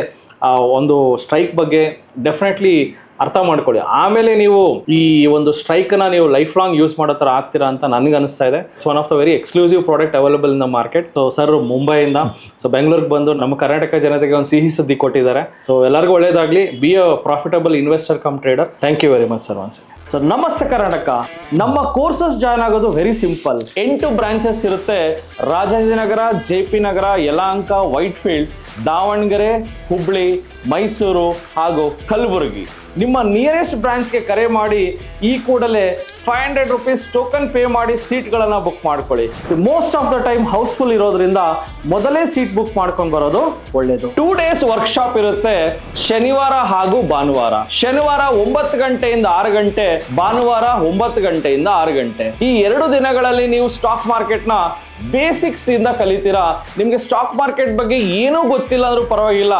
ಆ ಒಂದು ಸ್ಟ್ರೈಕ್ ಬಗ್ಗೆ ಡೆಫಿನೆಟ್ಲಿ ಅರ್ಥ ಮಾಡ್ಕೊಳ್ಳಿ. ಆಮೇಲೆ ನೀವು ಈ ಒಂದು ಸ್ಟ್ರೈಕನ್ನು ನೀವು ಲೈಫ್ ಲಾಂಗ್ ಯೂಸ್ ಮಾಡೋ ಥರ ಆಗ್ತೀರಾ ಅಂತ ನನಗೆ ಅನಿಸ್ತಾ ಇದೆ. It's one of the very exclusive product available in the market. So sir ಮುಂಬೈಯಿಂದ ಬೆಂಗಳೂರಿಗೆ ಬಂದು ನಮ್ಮ ಕರ್ನಾಟಕ ಜನತೆಗೆ ಒಂದು ಸಿಹಿ ಸುದ್ದಿ ಕೊಟ್ಟಿದ್ದಾರೆ. ಸೊ ಎಲ್ಲರಿಗೂ ಒಳ್ಳೇದಾಗಲಿ. Be a profitable investor cum trader. Thank you very much sir. Once sir ನಮಸ್ತೆ ಕರ್ನಾಟಕ. ನಮ್ಮ ಕೋರ್ಸಸ್ ಜಾಯ್ನ್ ಆಗೋದು ವೆರಿ ಸಿಂಪಲ್. 8 ಬ್ರಾಂಚಸ್ ಇರುತ್ತೆ. ರಾಜಾಜಿನಗರ, JP ನಗರ, ಯಲಹಂಕ, ವೈಟ್ಫೀಲ್ಡ್, ದಾವಣಗೆರೆ, ಹುಬ್ಳಿ, ಮೈಸೂರು ಹಾಗೂ ಕಲಬುರಗಿ. ನಿಮ್ಮ ನಿಯರೆಸ್ಟ್ ಬ್ರಾಂಚ್ಗೆ ಕರೆ ಮಾಡಿ ಈ ಕೂಡಲೇ 500 rupees ಟೋಕನ್ ಪೇ ಮಾಡಿ ಸೀಟ್ಗಳನ್ನು ಬುಕ್ ಮಾಡ್ಕೊಳ್ಳಿ. Most of the time housefull ಇರೋದ್ರಿಂದ ಮೊದಲೇ ಸೀಟ್ ಬುಕ್ ಮಾಡ್ಕೊಂಡು ಬರೋದು ಒಳ್ಳೇದು. 2 days ವರ್ಕ್ಶಾಪ್ ಇರುತ್ತೆ, ಶನಿವಾರ ಹಾಗೂ ಭಾನುವಾರ. ಶನಿವಾರ 9 ಗಂಟೆಯಿಂದ 6 ಗಂಟೆ, ಭಾನುವಾರ 9 ಗಂಟೆಯಿಂದ 6 ಗಂಟೆ. ಈ 2 ದಿನಗಳಲ್ಲಿ ನೀವು ಸ್ಟಾಕ್ ಮಾರ್ಕೆಟ್ನ ಬೇಸಿಕ್ಸ್ ಇಂದ ಕಲಿತೀರಾ. ನಿಮಗೆ ಸ್ಟಾಕ್ ಮಾರ್ಕೆಟ್ ಬಗ್ಗೆ ಏನೂ ಗೊತ್ತಿಲ್ಲ ಅಂದ್ರೂ ಪರವಾಗಿಲ್ಲ,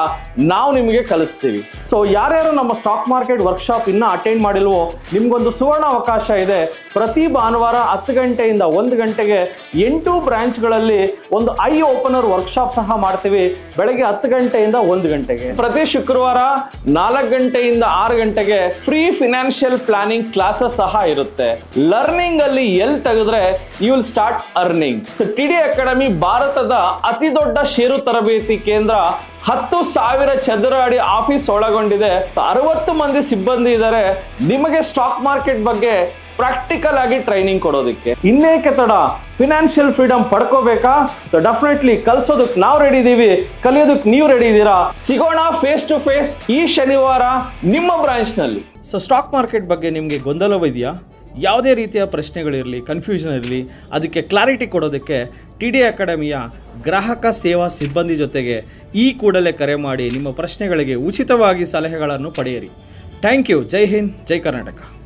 ನಾವು ನಿಮಗೆ ಕಲಿಸ್ತೀವಿ. ಸೊ ಯಾರ್ಯಾರು ನಮ್ಮ ಸ್ಟಾಕ್ ಮಾರ್ಕೆಟ್ ವರ್ಕ್ಶಾಪ್ ಇನ್ನೂ ಅಟೆಂಡ್ ಮಾಡಿಲ್ವೋ ನಿಮ್ಗೊಂದು ಸುವರ್ಣ ಅವಕಾಶ ಇದೆ. ಪ್ರತಿ ಭಾನುವಾರ 10 ಗಂಟೆಯಿಂದ 1 ಗಂಟೆಗೆ 8 ಬ್ರಾಂಚ್ಗಳಲ್ಲಿ ಒಂದು ಐ ಓಪನರ್ ವರ್ಕ್ಶಾಪ್ ಸಹ ಮಾಡ್ತೀವಿ. ಬೆಳಗ್ಗೆ 10 ಗಂಟೆಯಿಂದ 1 ಗಂಟೆಗೆ. ಪ್ರತಿ ಶುಕ್ರವಾರ 4 ಗಂಟೆಯಿಂದ 6 ಗಂಟೆಗೆ ಫ್ರೀ ಫಿನಾನ್ಷಿಯಲ್ ಪ್ಲಾನಿಂಗ್ ಕ್ಲಾಸಸ್ ಸಹ ಇರುತ್ತೆ. ಲರ್ನಿಂಗ್ ಅಲ್ಲಿ ಎಲ್ಲಿ ತೆಗೆದ್ರೆ you will start earning. So TD academy ಭಾರತದ ಅತಿ ದೊಡ್ಡ ಷೇರು ತರಬೇತಿ ಕೇಂದ್ರ. 10,000 ಚದರ ಅಡಿ ಆಫೀಸ್ ಒಳಗೊಂಡಿದೆ. 60 ಮಂದಿ ಸಿಬ್ಬಂದಿ ಇದ್ದಾರೆ ನಿಮಗೆ ಸ್ಟಾಕ್ ಮಾರ್ಕೆಟ್ ಬಗ್ಗೆ ಪ್ರಾಕ್ಟಿಕಲ್ ಆಗಿ ಟ್ರೈನಿಂಗ್ ಕೊಡೋದಕ್ಕೆ. ಇನ್ನೇಕೆ ತಡ? ಫಿನಾನ್ಷಿಯಲ್ ಫ್ರೀಡಮ್ ಪಡ್ಕೋಬೇಕಾ? ಸೊ ಡೆಫಿನೆಟ್ಲಿ ಕಲಿಸೋದಕ್ಕೆ ನಾವು ರೆಡಿ ಇದೀವಿ, ಕಲಿಯೋದಕ್ಕೆ ನೀವು ರೆಡಿ ಇದ್ದೀರಾ? ಸಿಗೋಣ ಫೇಸ್ ಟು ಫೇಸ್ ಈ ಶನಿವಾರ ನಿಮ್ಮ ಬ್ರಾಂಚ್ ನಲ್ಲಿ. ಸೊ ಸ್ಟಾಕ್ ಮಾರ್ಕೆಟ್ ಬಗ್ಗೆ ನಿಮಗೆ ಗೊಂದಲವಿದೆಯಾ? ಯಾವುದೇ ರೀತಿಯ ಪ್ರಶ್ನೆಗಳಿರಲಿ, ಕನ್ಫ್ಯೂಷನ್ ಇರಲಿ, ಅದಕ್ಕೆ ಕ್ಲಾರಿಟಿ ಕೊಡೋದಕ್ಕೆ TD ಅಕಾಡೆಮಿಯ ಗ್ರಾಹಕ ಸೇವಾ ಸಿಬ್ಬಂದಿ ಜೊತೆಗೆ ಈ ಕೂಡಲೇ ಕರೆ ಮಾಡಿ ನಿಮ್ಮ ಪ್ರಶ್ನೆಗಳಿಗೆ ಉಚಿತವಾಗಿ ಸಲಹೆಗಳನ್ನು ಪಡೆಯಿರಿ. Thank you. ಜೈ ಹಿಂದ್, ಜೈ ಕರ್ನಾಟಕ.